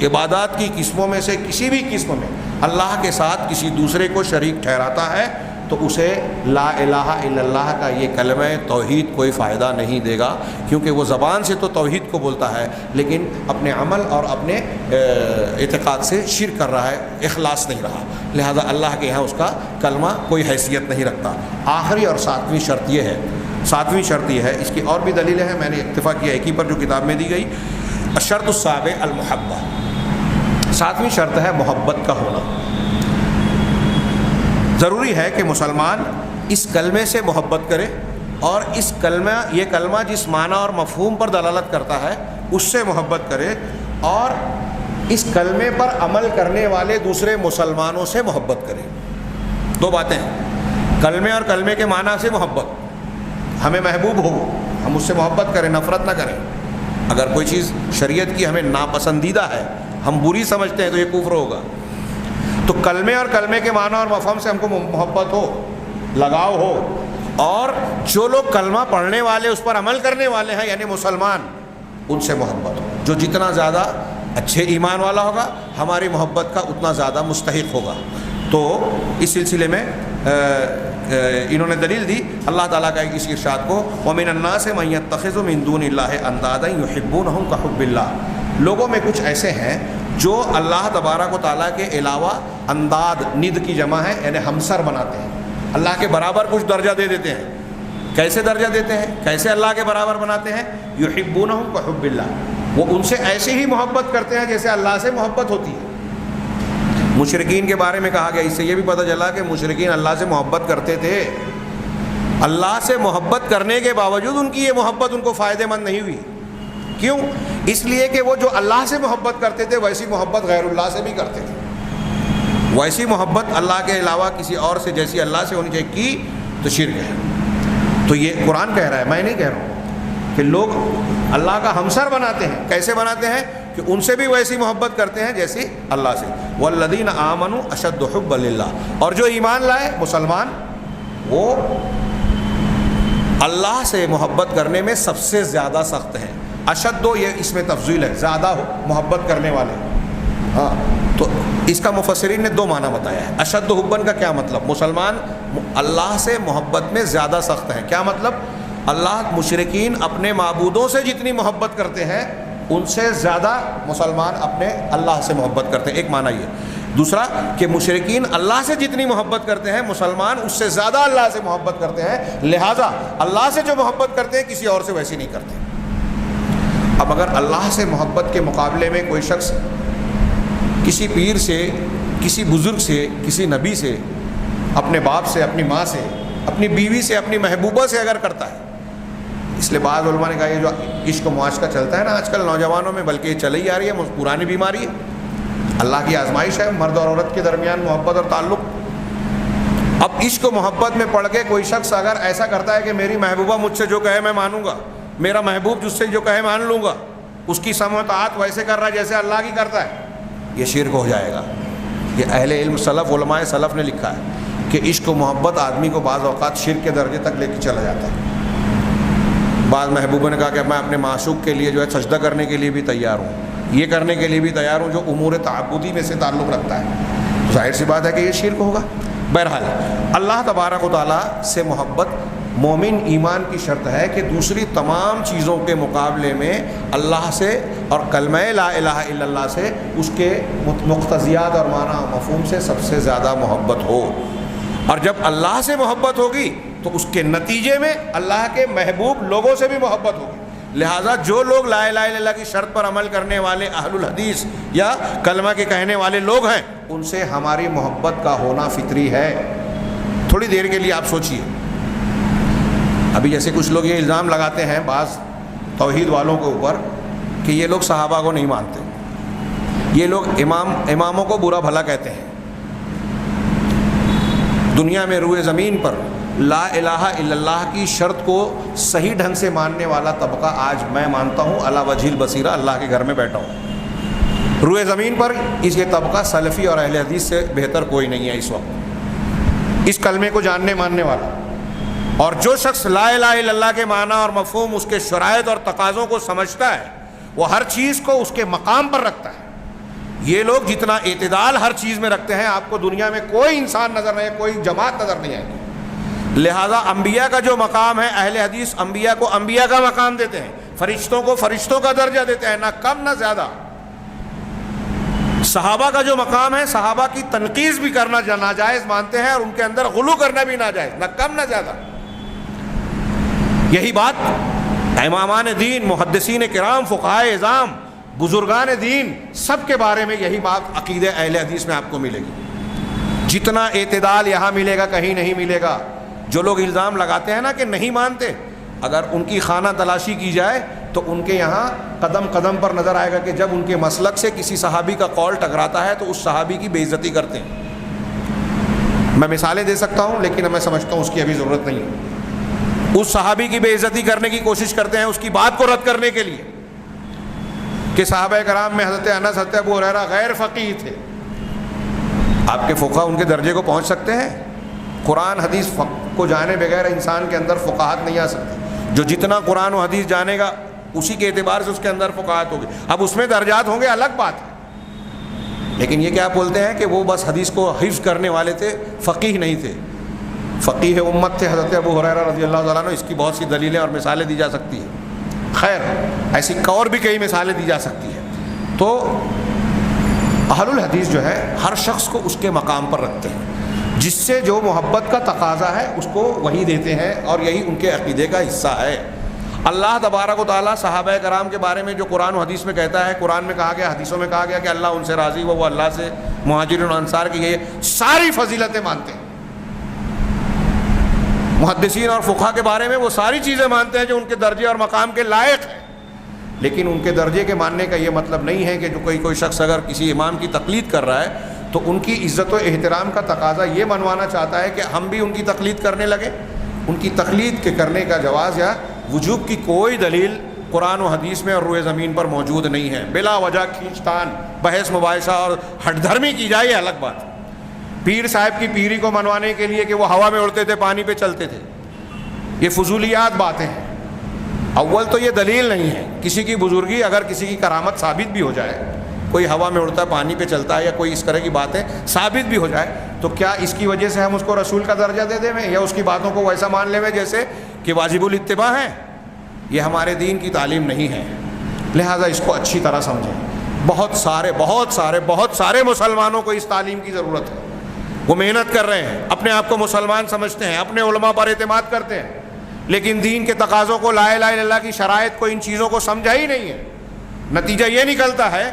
عبادات کی قسموں میں سے کسی بھی قسم میں اللہ کے ساتھ کسی دوسرے کو شریک ٹھہراتا ہے تو اسے لا الہ الا اللہ کا یہ کلمہ توحید کوئی فائدہ نہیں دے گا, کیونکہ وہ زبان سے تو توحید کو بولتا ہے لیکن اپنے عمل اور اپنے اعتقاد سے شرک کر رہا ہے, اخلاص نہیں رہا. لہذا اللہ کے یہاں اس کا کلمہ کوئی حیثیت نہیں رکھتا. آخری اور ساتویں شرط یہ ہے, ساتویں شرط یہ ہے, اس کی اور بھی دلیلیں ہیں, میں نے اکتفا کیا ایک ہی پر جو کتاب میں دی گئی. الشرط السابع المحبہ, ساتویں شرط ہے محبت کا ہونا. ضروری ہے کہ مسلمان اس کلمے سے محبت کرے اور اس کلمہ, یہ کلمہ جس معنی اور مفہوم پر دلالت کرتا ہے اس سے محبت کرے, اور اس کلمے پر عمل کرنے والے دوسرے مسلمانوں سے محبت کرے. دو باتیں ہیں, کلمے اور کلمے کے معنی سے محبت, ہمیں محبوب ہو ہم اس سے محبت کریں, نفرت نہ کریں. اگر کوئی چیز شریعت کی ہمیں ناپسندیدہ ہے, ہم بری سمجھتے ہیں تو یہ کفر ہوگا. تو کلمے اور کلمے کے معنی اور مفہوم سے ہم کو محبت ہو, لگاؤ ہو, اور جو لوگ کلمہ پڑھنے والے اس پر عمل کرنے والے ہیں یعنی مسلمان, ان سے محبت ہو. جو جتنا زیادہ اچھے ایمان والا ہوگا ہماری محبت کا اتنا زیادہ مستحق ہوگا. تو اس سلسلے میں انہوں نے دلیل دی اللہ تعالیٰ کا اس ارشاد کو, وَمِنَ النَّاسِ مَن يَتَّخِذُ مِن دُونِ اللَّهِ أَندَادًا يُحِبُّونَهُمْ كَحُبِّ اللَّهِ. لوگوں میں کچھ ایسے ہیں جو اللہ تبارک و تعالیٰ کے علاوہ انداد, ند کی جمع ہے یعنی ہمسر بناتے ہیں, اللہ کے برابر کچھ درجہ دے دیتے ہیں. کیسے درجہ دیتے ہیں, کیسے اللہ کے برابر بناتے ہیں؟ یحبونہم کحب اللہ, وہ ان سے ایسے ہی محبت کرتے ہیں جیسے اللہ سے محبت ہوتی ہے. مشرکین کے بارے میں کہا گیا, اس سے یہ بھی پتہ چلا کہ مشرکین اللہ سے محبت کرتے تھے. اللہ سے محبت کرنے کے باوجود ان کی یہ محبت ان کو فائدہ مند نہیں ہوئی. کیوں؟ اس لیے کہ وہ جو اللہ سے محبت کرتے تھے ویسی محبت غیر اللہ سے بھی کرتے تھے. ویسی محبت اللہ کے علاوہ کسی اور سے جیسی اللہ سے ہونی چاہیے کی تو شرک ہے. تو یہ قرآن کہہ رہا ہے, میں نہیں کہہ رہا ہوں, کہ لوگ اللہ کا ہمسر بناتے ہیں. کیسے بناتے ہیں؟ کہ ان سے بھی ویسی محبت کرتے ہیں جیسی اللہ سے. والذین آمنوا اشد حبا للہ, اور جو ایمان لائے مسلمان وہ اللہ سے محبت کرنے میں سب سے زیادہ سخت ہیں. اشد یہ اس میں تفضیل ہے, زیادہ محبت کرنے والے. ہاں, تو اس کا مفسرین نے دو معنی بتایا ہے. اشد حبن کا کیا مطلب؟ مسلمان اللہ سے محبت میں زیادہ سخت ہیں. کیا مطلب؟ اللہ مشرکین اپنے معبودوں سے جتنی محبت کرتے ہیں ان سے زیادہ مسلمان اپنے اللہ سے محبت کرتے ہیں. ایک معنی یہ. دوسرا کہ مشرکین اللہ سے جتنی محبت کرتے ہیں مسلمان اس سے زیادہ اللہ سے محبت کرتے ہیں, لہٰذا اللہ سے جو محبت کرتے ہیں کسی اور سے ویسی نہیں کرتے. اب اگر اللہ سے محبت کے مقابلے میں کوئی شخص کسی پیر سے, کسی بزرگ سے, کسی نبی سے, اپنے باپ سے, اپنی ماں سے, اپنی بیوی سے, اپنی محبوبہ سے اگر کرتا ہے, اس لیے بعض علماء نے کہا یہ جو عشق و معاشقہ چلتا ہے نا آج کل نوجوانوں میں, بلکہ یہ چلی ہی آ رہی ہے, پرانی بیماری ہے. اللہ کی آزمائش ہے مرد اور عورت کے درمیان محبت اور تعلق. اب عشق و محبت میں پڑھ کے کوئی شخص اگر ایسا کرتا ہے کہ میری محبوبہ مجھ سے جو کہے میں مانوں گا, میرا محبوب جس سے جو کہے مان لوں گا, اس کی سمع و اطاعت ویسے کر رہا ہے جیسے اللہ کی کرتا ہے, یہ شرک ہو جائے گا. یہ اہل علم سلف, علماء سلف نے لکھا ہے کہ عشق و محبت آدمی کو بعض اوقات شرک کے درجے تک لے کے چلا جاتا ہے. بعض محبوبوں نے کہا کہ میں اپنے معشوق کے لیے جو ہے سجدہ کرنے کے لیے بھی تیار ہوں. یہ کرنے کے لیے بھی تیار ہوں جو امور تعبدی میں سے تعلق رکھتا ہے، تو ظاہر سی بات ہے کہ یہ شرک ہوگا۔ بہرحال اللہ تبارک و تعالیٰ سے محبت مومن ایمان کی شرط ہے کہ دوسری تمام چیزوں کے مقابلے میں اللہ سے اور کلمہ لا الہ الا اللہ سے اس کے مقتضیات اور معنی و مفہوم سے سب سے زیادہ محبت ہو۔ اور جب اللہ سے محبت ہوگی تو اس کے نتیجے میں اللہ کے محبوب لوگوں سے بھی محبت ہوگی۔ لہٰذا جو لوگ لا الہ الا اللہ کی شرط پر عمل کرنے والے اہل الحدیث یا کلمہ کے کہنے والے لوگ ہیں، ان سے ہماری محبت کا ہونا فطری ہے۔ تھوڑی دیر کے لیے آپ سوچئے، ابھی جیسے کچھ لوگ یہ الزام لگاتے ہیں بعض توحید والوں کے اوپر کہ یہ لوگ صحابہ کو نہیں مانتے، یہ لوگ اماموں کو برا بھلا کہتے ہیں۔ دنیا میں روئے زمین پر لا الہ الا اللہ کی شرط کو صحیح ڈھنگ سے ماننے والا طبقہ آج میں مانتا ہوں علی وجہ البصیرہ، اللہ کے گھر میں بیٹھا ہوں، روئے زمین پر اس یہ طبقہ سلفی اور اہل حدیث سے بہتر کوئی نہیں ہے اس وقت، اس کلمے کو جاننے ماننے والا۔ اور جو شخص لا الہ الا اللہ کے معنی اور مفہوم، اس کے شرائط اور تقاضوں کو سمجھتا ہے، وہ ہر چیز کو اس کے مقام پر رکھتا ہے۔ یہ لوگ جتنا اعتدال ہر چیز میں رکھتے ہیں، آپ کو دنیا میں کوئی انسان نظر نہیں ہے، کوئی جماعت نظر نہیں آئے گی۔ لہذا انبیاء کا جو مقام ہے، اہل حدیث انبیاء کو انبیاء کا مقام دیتے ہیں، فرشتوں کو فرشتوں کا درجہ دیتے ہیں، نہ کم نہ زیادہ۔ صحابہ کا جو مقام ہے، صحابہ کی تنقیص بھی کرنا ناجائز مانتے ہیں اور ان کے اندر غلو کرنا بھی ناجائز، نہ کم نہ زیادہ۔ یہی بات امامان دین، محدثین کرام، فقہائے اعظام، بزرگان دین، سب کے بارے میں یہی بات عقیدہ اہل حدیث میں آپ کو ملے گی۔ جتنا اعتدال یہاں ملے گا کہیں نہیں ملے گا۔ جو لوگ الزام لگاتے ہیں نا کہ نہیں مانتے، اگر ان کی خانہ تلاشی کی جائے تو ان کے یہاں قدم قدم پر نظر آئے گا کہ جب ان کے مسلک سے کسی صحابی کا قول ٹکراتا ہے تو اس صحابی کی بے عزتی کرتے ہیں۔ میں مثالیں دے سکتا ہوں لیکن میں سمجھتا ہوں اس کی ابھی ضرورت نہیں ہے۔ اس صحابی کی بے عزتی کرنے کی کوشش کرتے ہیں اس کی بات کو رد کرنے کے لیے کہ صحابہ کرام میں حضرت انس، حضرت ابو ہریرہ غیر فقیہ تھے۔ آپ کے فقہ ان کے درجے کو پہنچ سکتے ہیں؟ قرآن حدیث کو جانے بغیر انسان کے اندر فقاہت نہیں آ سکتی۔ جو جتنا قرآن و حدیث جانے گا اسی کے اعتبار سے اس کے اندر فقاہت ہوگی۔ اب اس میں درجات ہوں گے الگ بات ہے، لیکن یہ کیا بولتے ہیں کہ وہ بس حدیث کو حفظ کرنے والے تھے، فقیہ نہیں تھے۔ فقیہ امت تھے حضرت ابو ہریرہ رضی اللہ تعالیٰ عنہ۔ اس کی بہت سی دلیلیں اور مثالیں دی جا سکتی ہیں، خیر ایسی اور بھی کئی مثالیں دی جا سکتی ہیں۔ تو اہل الحدیث جو ہے ہر شخص کو اس کے مقام پر رکھتے ہیں، جس سے جو محبت کا تقاضا ہے اس کو وہی دیتے ہیں، اور یہی ان کے عقیدے کا حصہ ہے۔ اللہ تبارک و تعالیٰ صحابہ کرام کے بارے میں جو قرآن و حدیث میں کہتا ہے، قرآن میں کہا گیا، حدیثوں میں کہا گیا کہ اللہ ان سے راضی، وہ اللہ سے، مہاجرین و انصار کی یہ ساری فضیلتیں مانتے ہیں۔ محدثین اور فقہا کے بارے میں وہ ساری چیزیں مانتے ہیں جو ان کے درجے اور مقام کے لائق ہیں، لیکن ان کے درجے کے ماننے کا یہ مطلب نہیں ہے کہ جو کوئی شخص اگر کسی امام کی تقلید کر رہا ہے تو ان کی عزت و احترام کا تقاضا یہ منوانا چاہتا ہے کہ ہم بھی ان کی تقلید کرنے لگے۔ ان کی تقلید کے کرنے کا جواز یا وجوب کی کوئی دلیل قرآن و حدیث میں اور روئے زمین پر موجود نہیں ہے۔ بلا وجہ کھینچتان، بحث مباحثہ اور ہٹ دھرمی کی جائے یہ الگ بات ہے۔ پیر صاحب کی پیری کو منوانے کے لیے کہ وہ ہوا میں اڑتے تھے، پانی پہ چلتے تھے، یہ فضولیات باتیں ہیں۔ اول تو یہ دلیل نہیں ہے کسی کی بزرگی، اگر کسی کی کرامت ثابت بھی ہو جائے، کوئی ہوا میں اڑتا ہے، پانی پہ چلتا ہے، یا کوئی اس طرح کی باتیں ثابت بھی ہو جائے، تو کیا اس کی وجہ سے ہم اس کو رسول کا درجہ دے دیں یا اس کی باتوں کو ویسا مان لیں جیسے کہ واجب الاتباع ہے؟ یہ ہمارے دین کی تعلیم نہیں ہے۔ لہٰذا اس کو اچھی طرح سمجھیں۔ بہت سارے مسلمانوں کو اس تعلیم کی ضرورت ہے۔ وہ محنت کر رہے ہیں، اپنے آپ کو مسلمان سمجھتے ہیں، اپنے علماء پر اعتماد کرتے ہیں، لیکن دین کے تقاضوں کو، لا الہ الا اللہ کی شرائط کو، ان چیزوں کو سمجھا ہی نہیں ہے۔ نتیجہ یہ نکلتا ہے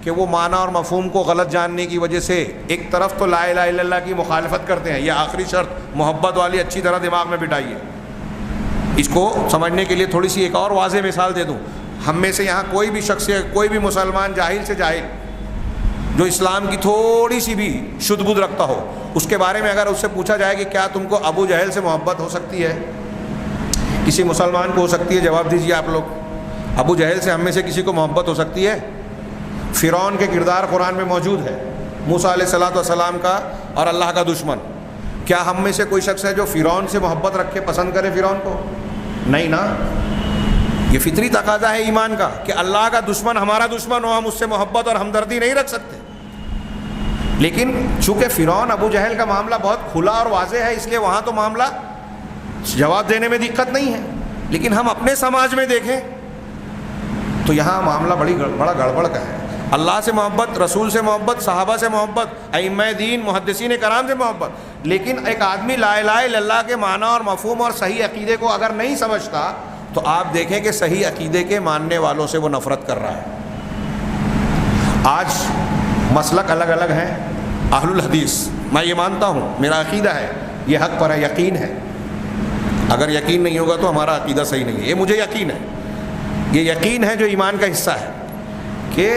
کہ وہ معنی اور مفہوم کو غلط جاننے کی وجہ سے ایک طرف تو لا الہ الا اللہ کی مخالفت کرتے ہیں۔ یہ آخری شرط محبت والی اچھی طرح دماغ میں بٹھائیے۔ اس کو سمجھنے کے لیے تھوڑی سی ایک اور واضح مثال دے دوں۔ ہم میں سے یہاں کوئی بھی شخص، کوئی بھی مسلمان جاہل سے جاہل جو اسلام کی تھوڑی سی بھی شدھ بدھ رکھتا ہو، اس کے بارے میں اگر اس سے پوچھا جائے کہ کیا تم کو ابو جہل سے محبت ہو سکتی ہے، کسی مسلمان کو ہو سکتی ہے؟ جواب دیجیے آپ لوگ۔ ابو جہل سے ہم میں سے کسی کو محبت ہو سکتی ہے؟ فرعون کے کردار قرآن میں موجود ہے، موسیٰ علیہ السلام کا اور اللہ کا دشمن۔ کیا ہم میں سے کوئی شخص ہے جو فرعون سے محبت رکھ کے پسند کرے فرعون کو؟ نہیں نا۔ یہ فطری تقاضا ہے ایمان کا کہ اللہ کا دشمن ہمارا دشمن ہو، ہم اس سے محبت اور ہمدردی نہیں رکھ سکتے. لیکن چونکہ فرعون ابو جہل کا معاملہ بہت کھلا اور واضح ہے، اس لیے وہاں تو معاملہ جواب دینے میں دقت نہیں ہے. لیکن ہم اپنے سماج میں دیکھیں تو یہاں معاملہ بڑا گڑبڑ کا ہے. اللہ سے محبت، رسول سے محبت، صحابہ سے محبت، ائمہ دین، محدثین کرام سے محبت، لیکن ایک آدمی لا الہ الا اللہ کے معنی اور مفہوم اور صحیح عقیدے کو اگر نہیں سمجھتا تو آپ دیکھیں کہ صحیح عقیدے کے ماننے والوں سے وہ نفرت کر رہا ہے. آج مسلک الگ الگ ہیں. اہل الحدیث، میں یہ مانتا ہوں، میرا عقیدہ ہے، یہ حق پر ہے، یقین ہے. اگر یقین نہیں ہوگا تو ہمارا عقیدہ صحیح نہیں ہے. یہ مجھے یقین ہے، یہ یقین ہے جو ایمان کا حصہ ہے کہ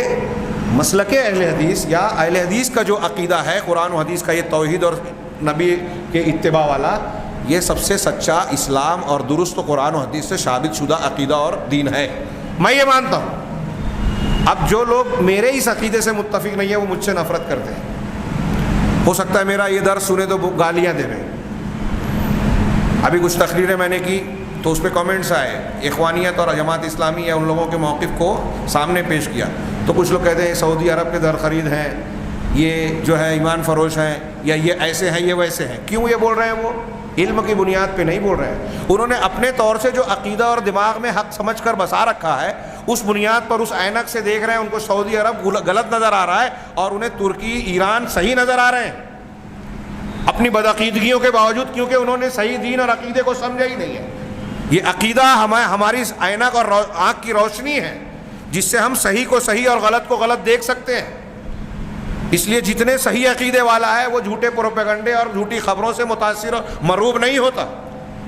مسلک اہل حدیث یا اہل حدیث کا جو عقیدہ ہے قرآن و حدیث کا، یہ توحید اور نبی کے اتباع والا، یہ سب سے سچا اسلام اور درست قرآن و حدیث سے ثابت شدہ عقیدہ اور دین ہے. میں یہ مانتا ہوں. اب جو لوگ میرے اس عقیدے سے متفق نہیں ہیں وہ مجھ سے نفرت کرتے ہیں. ہو سکتا ہے میرا یہ درس سنے تو گالیاں دے رہے. ابھی کچھ تقریریں میں نے کی تو اس پہ کامنٹس آئے، اخوانیت اور جماعت اسلامی یا ان لوگوں کے موقف کو سامنے پیش کیا تو کچھ لوگ کہتے ہیں سعودی عرب کے در خرید ہیں، یہ جو ہے ایمان فروش ہیں، یا یہ ایسے ہیں، یہ ویسے ہیں. کیوں یہ بول رہے ہیں؟ وہ علم کی بنیاد پہ نہیں بول رہے ہیں. انہوں نے اپنے طور سے جو عقیدہ اور دماغ میں حق سمجھ کر بسا رکھا ہے، اس بنیاد پر اس اینک سے دیکھ رہے ہیں. ان کو سعودی عرب غلط نظر آ رہا ہے اور انہیں ترکی، ایران صحیح نظر آ رہے ہیں اپنی بدعقیدگیوں کے باوجود، کیونکہ انہوں نے صحیح دین اور عقیدے کو سمجھا ہی نہیں ہے. یہ عقیدہ ہماری اینک اور آنکھ کی روشنی ہے جس سے ہم صحیح کو صحیح اور غلط کو غلط دیکھ سکتے ہیں. اس لیے جتنے صحیح عقیدے والا ہے وہ جھوٹے پروپیگنڈے اور جھوٹی خبروں سے متاثر اور مرعوب نہیں ہوتا.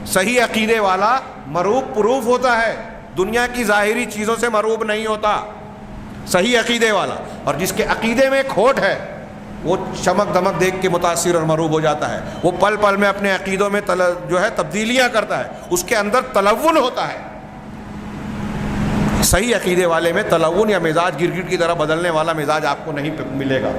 صحیح عقیدے والا مرعوب پروف ہوتا ہے، دنیا کی ظاہری چیزوں سے مرعوب نہیں ہوتا. صحیح عقیدے والا، اور جس کے عقیدے میں کھوٹ ہے وہ چمک دمک دیکھ کے متاثر اور مرعوب ہو جاتا ہے. وہ پل پل میں اپنے عقیدوں میں جو ہے تبدیلیاں کرتا ہے، اس کے اندر تلون ہوتا ہے. صحیح عقیدے والے میں تلون یا مزاج گرگٹ کی طرح بدلنے والا مزاج آپ کو نہیں ملے گا.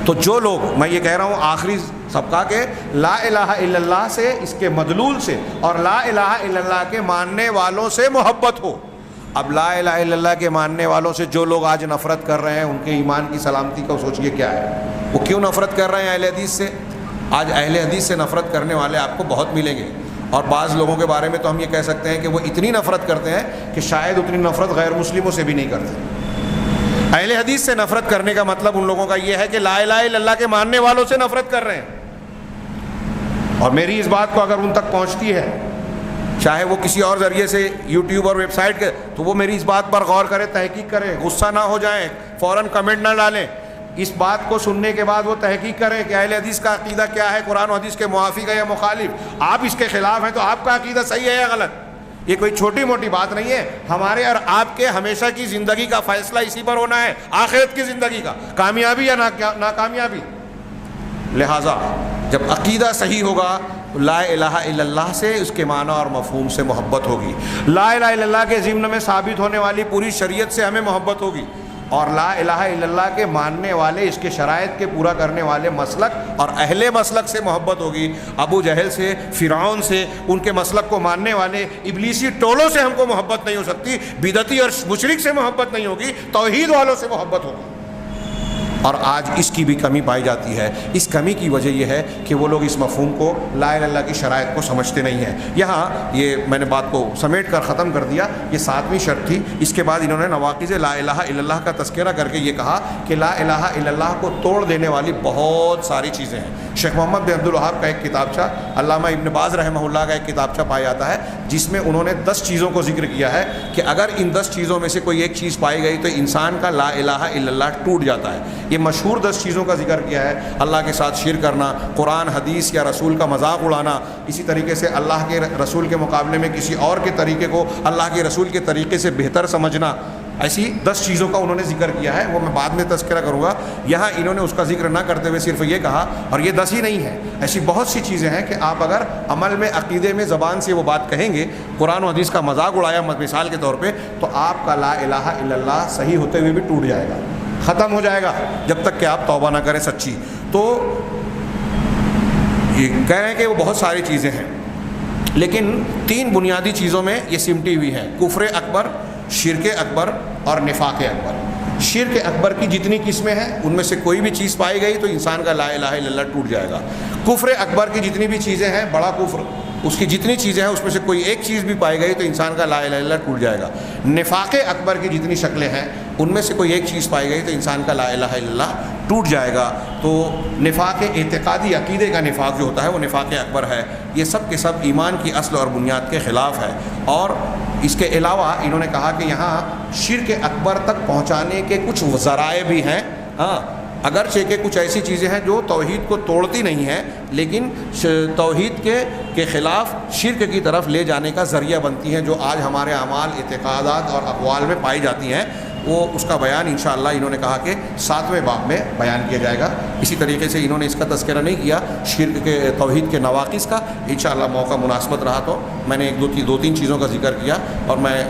تو جو لوگ، میں یہ کہہ رہا ہوں آخری سبقہ کے، لا الہ الا اللہ سے، اس کے مدلول سے اور لا الہ الا اللہ کے ماننے والوں سے محبت ہو. اب لا الہ الا اللہ کے ماننے والوں سے جو لوگ آج نفرت کر رہے ہیں، ان کے ایمان کی سلامتی کا سوچئے کیا ہے. وہ کیوں نفرت کر رہے ہیں اہل حدیث سے؟ آج اہل حدیث سے نفرت کرنے والے آپ کو بہت ملیں گے، اور بعض لوگوں کے بارے میں تو ہم یہ کہہ سکتے ہیں کہ وہ اتنی نفرت کرتے ہیں کہ شاید اتنی نفرت غیر مسلموں سے بھی نہیں کرتے. اہل حدیث سے نفرت کرنے کا مطلب ان لوگوں کا یہ ہے کہ لا الہ الا اللہ کے ماننے والوں سے نفرت کر رہے ہیں. اور میری اس بات کو اگر ان تک پہنچتی ہے، چاہے وہ کسی اور ذریعے سے یوٹیوب اور ویب سائٹ کے، تو وہ میری اس بات پر غور کرے، تحقیق کرے، غصہ نہ ہو جائیں، فوراً کمنٹ نہ ڈالیں. اس بات کو سننے کے بعد وہ تحقیق کریں کہ اہل حدیث کا عقیدہ کیا ہے، قرآن و حدیث کے موافق ہے یا مخالف. آپ اس کے خلاف ہیں تو آپ کا عقیدہ صحیح ہے یا غلط. یہ کوئی چھوٹی موٹی بات نہیں ہے. ہمارے اور آپ کے ہمیشہ کی زندگی کا فیصلہ اسی پر ہونا ہے، آخرت کی زندگی کا، کامیابی یا ناکامیابی. لہٰذا جب عقیدہ صحیح ہوگا تو لا الہ الا اللہ سے، اس کے معنی اور مفہوم سے محبت ہوگی. لا الہ الا اللہ کے ضمن میں ثابت ہونے والی پوری شریعت سے ہمیں محبت ہوگی، اور لا الہ الا اللہ کے ماننے والے، اس کے شرائط کے پورا کرنے والے مسلک اور اہل مسلک سے محبت ہوگی. ابو جہل سے، فرعون سے، ان کے مسلک کو ماننے والے ابلیسی ٹولوں سے ہم کو محبت نہیں ہو سکتی. بدعتی اور مشرک سے محبت نہیں ہوگی، توحید والوں سے محبت ہوگی. اور آج اس کی بھی کمی پائی جاتی ہے. اس کمی کی وجہ یہ ہے کہ وہ لوگ اس مفہوم کو، لا الہ الا اللہ کی شرائط کو سمجھتے نہیں ہیں. یہاں یہ میں نے بات کو سمیٹ کر ختم کر دیا. یہ 7ویں شرط تھی. اس کے بعد انہوں نے نواقض لا الہ الا اللہ کا تذکرہ کر کے یہ کہا کہ لا الہ الا اللہ کو توڑ دینے والی بہت ساری چیزیں ہیں. شیخ محمد بن عبد الوہاب کا ایک کتابچہ، علامہ ابن باز رحمہ اللہ کا ایک کتابچہ پایا جاتا ہے جس میں انہوں نے 10 چیزوں کو ذکر کیا ہے کہ اگر ان 10 چیزوں میں سے کوئی ایک چیز پائی گئی تو انسان کا لا الہ الا اللہ ٹوٹ جاتا ہے. یہ مشہور 10 چیزوں کا ذکر کیا ہے. اللہ کے ساتھ شرک کرنا، قرآن حدیث یا رسول کا مذاق اڑانا، اسی طریقے سے اللہ کے رسول کے مقابلے میں کسی اور کے طریقے کو اللہ کے رسول کے طریقے سے بہتر سمجھنا. ایسی 10 چیزوں کا انہوں نے ذکر کیا ہے. وہ میں بعد میں تذکرہ کروں گا. یہاں انہوں نے اس کا ذکر نہ کرتے ہوئے صرف یہ کہا، اور یہ 10 ہی نہیں ہے، ایسی بہت سی چیزیں ہیں کہ آپ اگر عمل میں، عقیدے میں، زبان سے وہ بات کہیں گے، قرآن و حدیث کا مذاق اڑایا مثال کے طور پہ، تو آپ کا لا الہ الا اللہ صحیح ہوتے ہوئے بھی ٹوٹ جائے گا، ختم ہو جائے گا، جب تک کہ آپ توبہ نہ کریں سچی. تو یہ کہہ رہے ہیں کہ وہ بہت ساری چیزیں ہیں. لیکن تین بنیادی چیزوں میں یہ سمٹی ہوئی ہے: کفر اکبر، شرک اکبر اور نفاق اکبر۔ شرک اکبر کی جتنی قسمیں ہیں ان میں سے کوئی بھی چیز پائی گئی تو انسان کا لا الہ الا اللہ ٹوٹ جائے گا۔ کفر اکبر کی جتنی بھی چیزیں ہیں، بڑا کفر، اس کی جتنی چیزیں ہیں اس میں سے کوئی ایک چیز بھی پائی گئی تو انسان کا لا الہ الا اللہ ٹوٹ جائے گا۔ نفاق اکبر کی جتنی شکلیں ہیں ان میں سے کوئی ایک چیز پائی گئی تو انسان کا لا الہ الا اللہ ٹوٹ جائے گا۔ تو نفاق اعتقادی، عقیدے کا نفاق جو ہوتا ہے وہ نفاق اکبر ہے۔ یہ سب کے سب ایمان کی اصل اور بنیاد کے خلاف ہے۔ اور اس کے علاوہ انہوں نے کہا کہ یہاں شرک اکبر تک پہنچانے کے کچھ ذرائع بھی ہیں، اگرچہ کہ کچھ ایسی چیزیں ہیں جو توحید کو توڑتی نہیں ہیں لیکن توحید کے خلاف شرک کی طرف لے جانے کا ذریعہ بنتی ہیں، جو آج ہمارے اعمال، اعتقادات اور اقوال میں پائی جاتی ہیں۔ وہ اس کا بیان انشاءاللہ انہوں نے کہا کہ 7ویں باب میں بیان کیا جائے گا۔ اسی طریقے سے انہوں نے اس کا تذکرہ نہیں کیا شرک کے، توحید کے نواقص کا۔ انشاءاللہ موقع مناسبت رہا تو میں نے دو تین چیزوں کا ذکر کیا، اور میں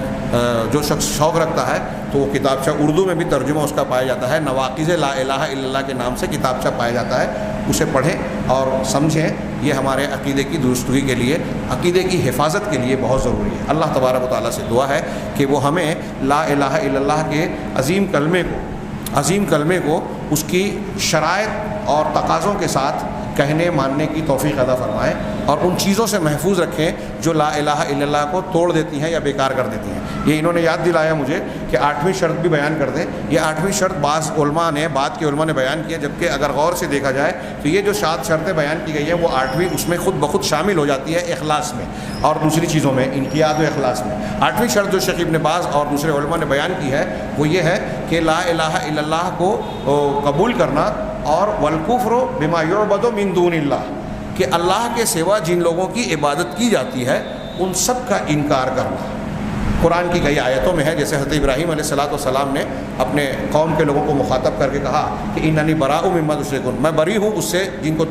جو شخص شوق رکھتا ہے تو وہ کتابچہ اردو میں بھی ترجمہ اس کا پایا جاتا ہے، نواقض لا الہ الا اللہ کے نام سے کتابچہ پایا جاتا ہے، اسے پڑھیں اور سمجھیں۔ یہ ہمارے عقیدے کی درستگی کے لیے، عقیدے کی حفاظت کے لیے بہت ضروری ہے۔ اللہ تبارک و تعالیٰ سے دعا ہے کہ وہ ہمیں لا الہ الا اللہ کے عظیم کلمے کو اس کی شرائط اور تقاضوں کے ساتھ کہنے ماننے کی توفیق عطا فرمائے، اور ان چیزوں سے محفوظ رکھیں جو لا الہ الا اللہ کو توڑ دیتی ہیں یا بیکار کر دیتی ہیں۔ یہ انہوں نے یاد دلایا مجھے کہ 8ویں شرط بھی بیان کر دیں۔ یہ 8ویں شرط بعض علماء نے، بعد کے علماء نے بیان کی ہے، جبکہ اگر غور سے دیکھا جائے تو یہ جو 7 شرطیں بیان کی گئی ہیں وہ 8ویں اس میں خود بخود شامل ہو جاتی ہے، اخلاص میں اور دوسری چیزوں میں، انقیاد و اخلاص میں۔ 8ویں شرط جو شیخ ابن باز اور دوسرے علماء نے بیان کی ہے وہ یہ ہے کہ لا الہ الا اللہ کو قبول کرنا، اور والکفر بما یعبد من دون اللہ، کہ اللہ کے سوا جن لوگوں کی عبادت کی جاتی ہے ان سب کا انکار کرنا۔ قرآن کی کئی آیتوں میں ہے، جیسے حضرت ابراہیم علیہ السلام نے اپنے قوم کے لوگوں کو مخاطب کر کے کہا کہ اننی براء مما تشرکون، میں بری ہوں اس سے جن کا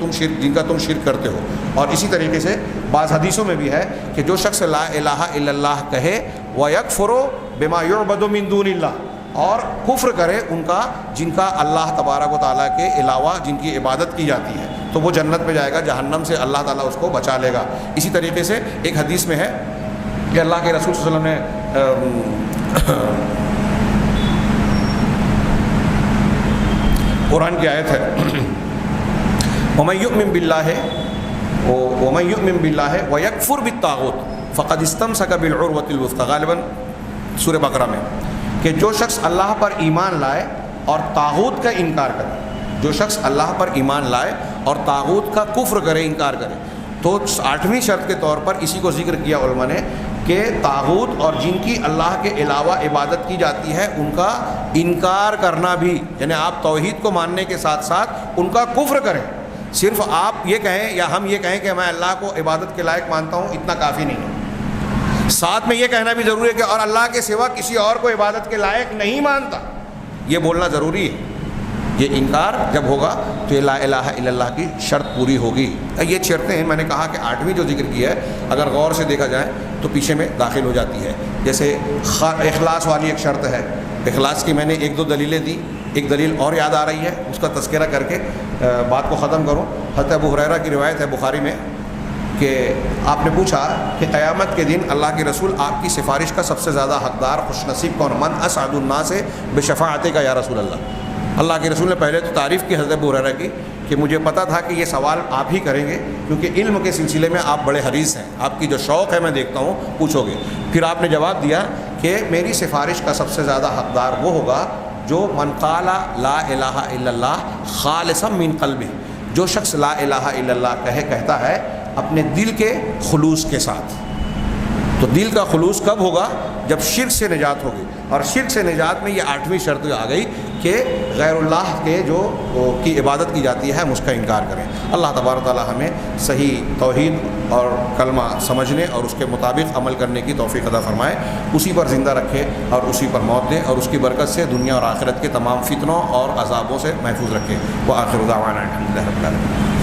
تم شرک کرتے ہو۔ اور اسی طریقے سے بعض حدیثوں میں بھی ہے کہ جو شخص لا الہ الا اللہ کہے وَيَكْفُرُ بِمَا يُعْبَدُ مِن دُونِ اللَّهِ، اور کفر کرے ان کا جن کا اللہ تبارک و تعالیٰ کے علاوہ جن کی عبادت کی جاتی ہے، تو وہ جنت میں جائے گا، جہنم سے اللہ تعالیٰ اس کو بچا لے گا۔ اسی طریقے سے ایک حدیث میں ہے کہ اللہ کے رسول صلی اللہ علیہ وسلم نے قرآن کی آیت ہے وَمَن يُؤْمِن بِاللَّهِ وَيَكْفُرْ بِالطَّاغُوتِ فَقَدِ اسْتَمْسَكَ بِالْعُرْوَةِ الْوُثْقَىٰ، غالباً سورہ بقرہ میں، کہ جو شخص اللہ پر ایمان لائے اور طاغوت کا انکار کرے، جو شخص اللہ پر ایمان لائے اور طاغوت کا کفر کرے، انکار کرے، تو 8ویں شرط کے طور پر اسی کو ذکر کیا علماء نے کہ طاغوت اور جن کی اللہ کے علاوہ عبادت کی جاتی ہے ان کا انکار کرنا بھی، یعنی آپ توحید کو ماننے کے ساتھ ساتھ ان کا کفر کریں۔ صرف آپ یہ کہیں یا ہم یہ کہیں کہ میں اللہ کو عبادت کے لائق مانتا ہوں، اتنا کافی نہیں ہے، ساتھ میں یہ کہنا بھی ضروری ہے کہ اور اللہ کے سوا کسی اور کو عبادت کے لائق نہیں مانتا، یہ بولنا ضروری ہے۔ یہ انکار جب ہوگا تو یہ لا الہ الا اللہ کی شرط پوری ہوگی۔ یہ شرطیں ہیں، میں نے کہا کہ 8ویں جو ذکر کی ہے اگر غور سے دیکھا جائے تو پیچھے میں داخل ہو جاتی ہے۔ جیسے اخلاص والی ایک شرط ہے، اخلاص کی میں نے 1-2 دلیلیں دی، ایک دلیل اور یاد آ رہی ہے، اس کا تذکرہ کر کے بات کو ختم کروں۔ حضرت ابو ہریرہ کی روایت ہے بخاری میں کہ آپ نے پوچھا کہ قیامت کے دن اللہ کے رسول آپ کی سفارش کا سب سے زیادہ حقدار خوش نصیب کون؟ من اسعد الناس بشفاعتک یا رسول اللہ۔ اللہ کے رسول نے پہلے تو تعریف کی حضرت ابو ہریرہ کی کہ مجھے پتہ تھا کہ یہ سوال آپ ہی کریں گے، کیونکہ علم کے سلسلے میں آپ بڑے حریص ہیں، آپ کی جو شوق ہے میں دیکھتا ہوں، پوچھو گے۔ پھر آپ نے جواب دیا کہ میری سفارش کا سب سے زیادہ حقدار وہ ہوگا جو من قال لا الہ الا اللہ خالصا من قلبہ، جو شخص لا الہ الا اللہ کہتا ہے اپنے دل کے خلوص کے ساتھ۔ تو دل کا خلوص کب ہوگا؟ جب شرک سے نجات ہوگی، اور شرک سے نجات میں یہ 8ویں شرط آ گئی کہ غیر اللہ کے جو کی عبادت کی جاتی ہے ہم اس کا انکار کریں۔ اللہ تبارک و تعالی ہمیں صحیح توحید اور کلمہ سمجھنے اور اس کے مطابق عمل کرنے کی توفیق عطا فرمائے، اسی پر زندہ رکھے اور اسی پر موت دے، اور اس کی برکت سے دنیا اور آخرت کے تمام فتنوں اور عذابوں سے محفوظ رکھے۔ وآخر دعوانا الحمد للہ رب العالمین۔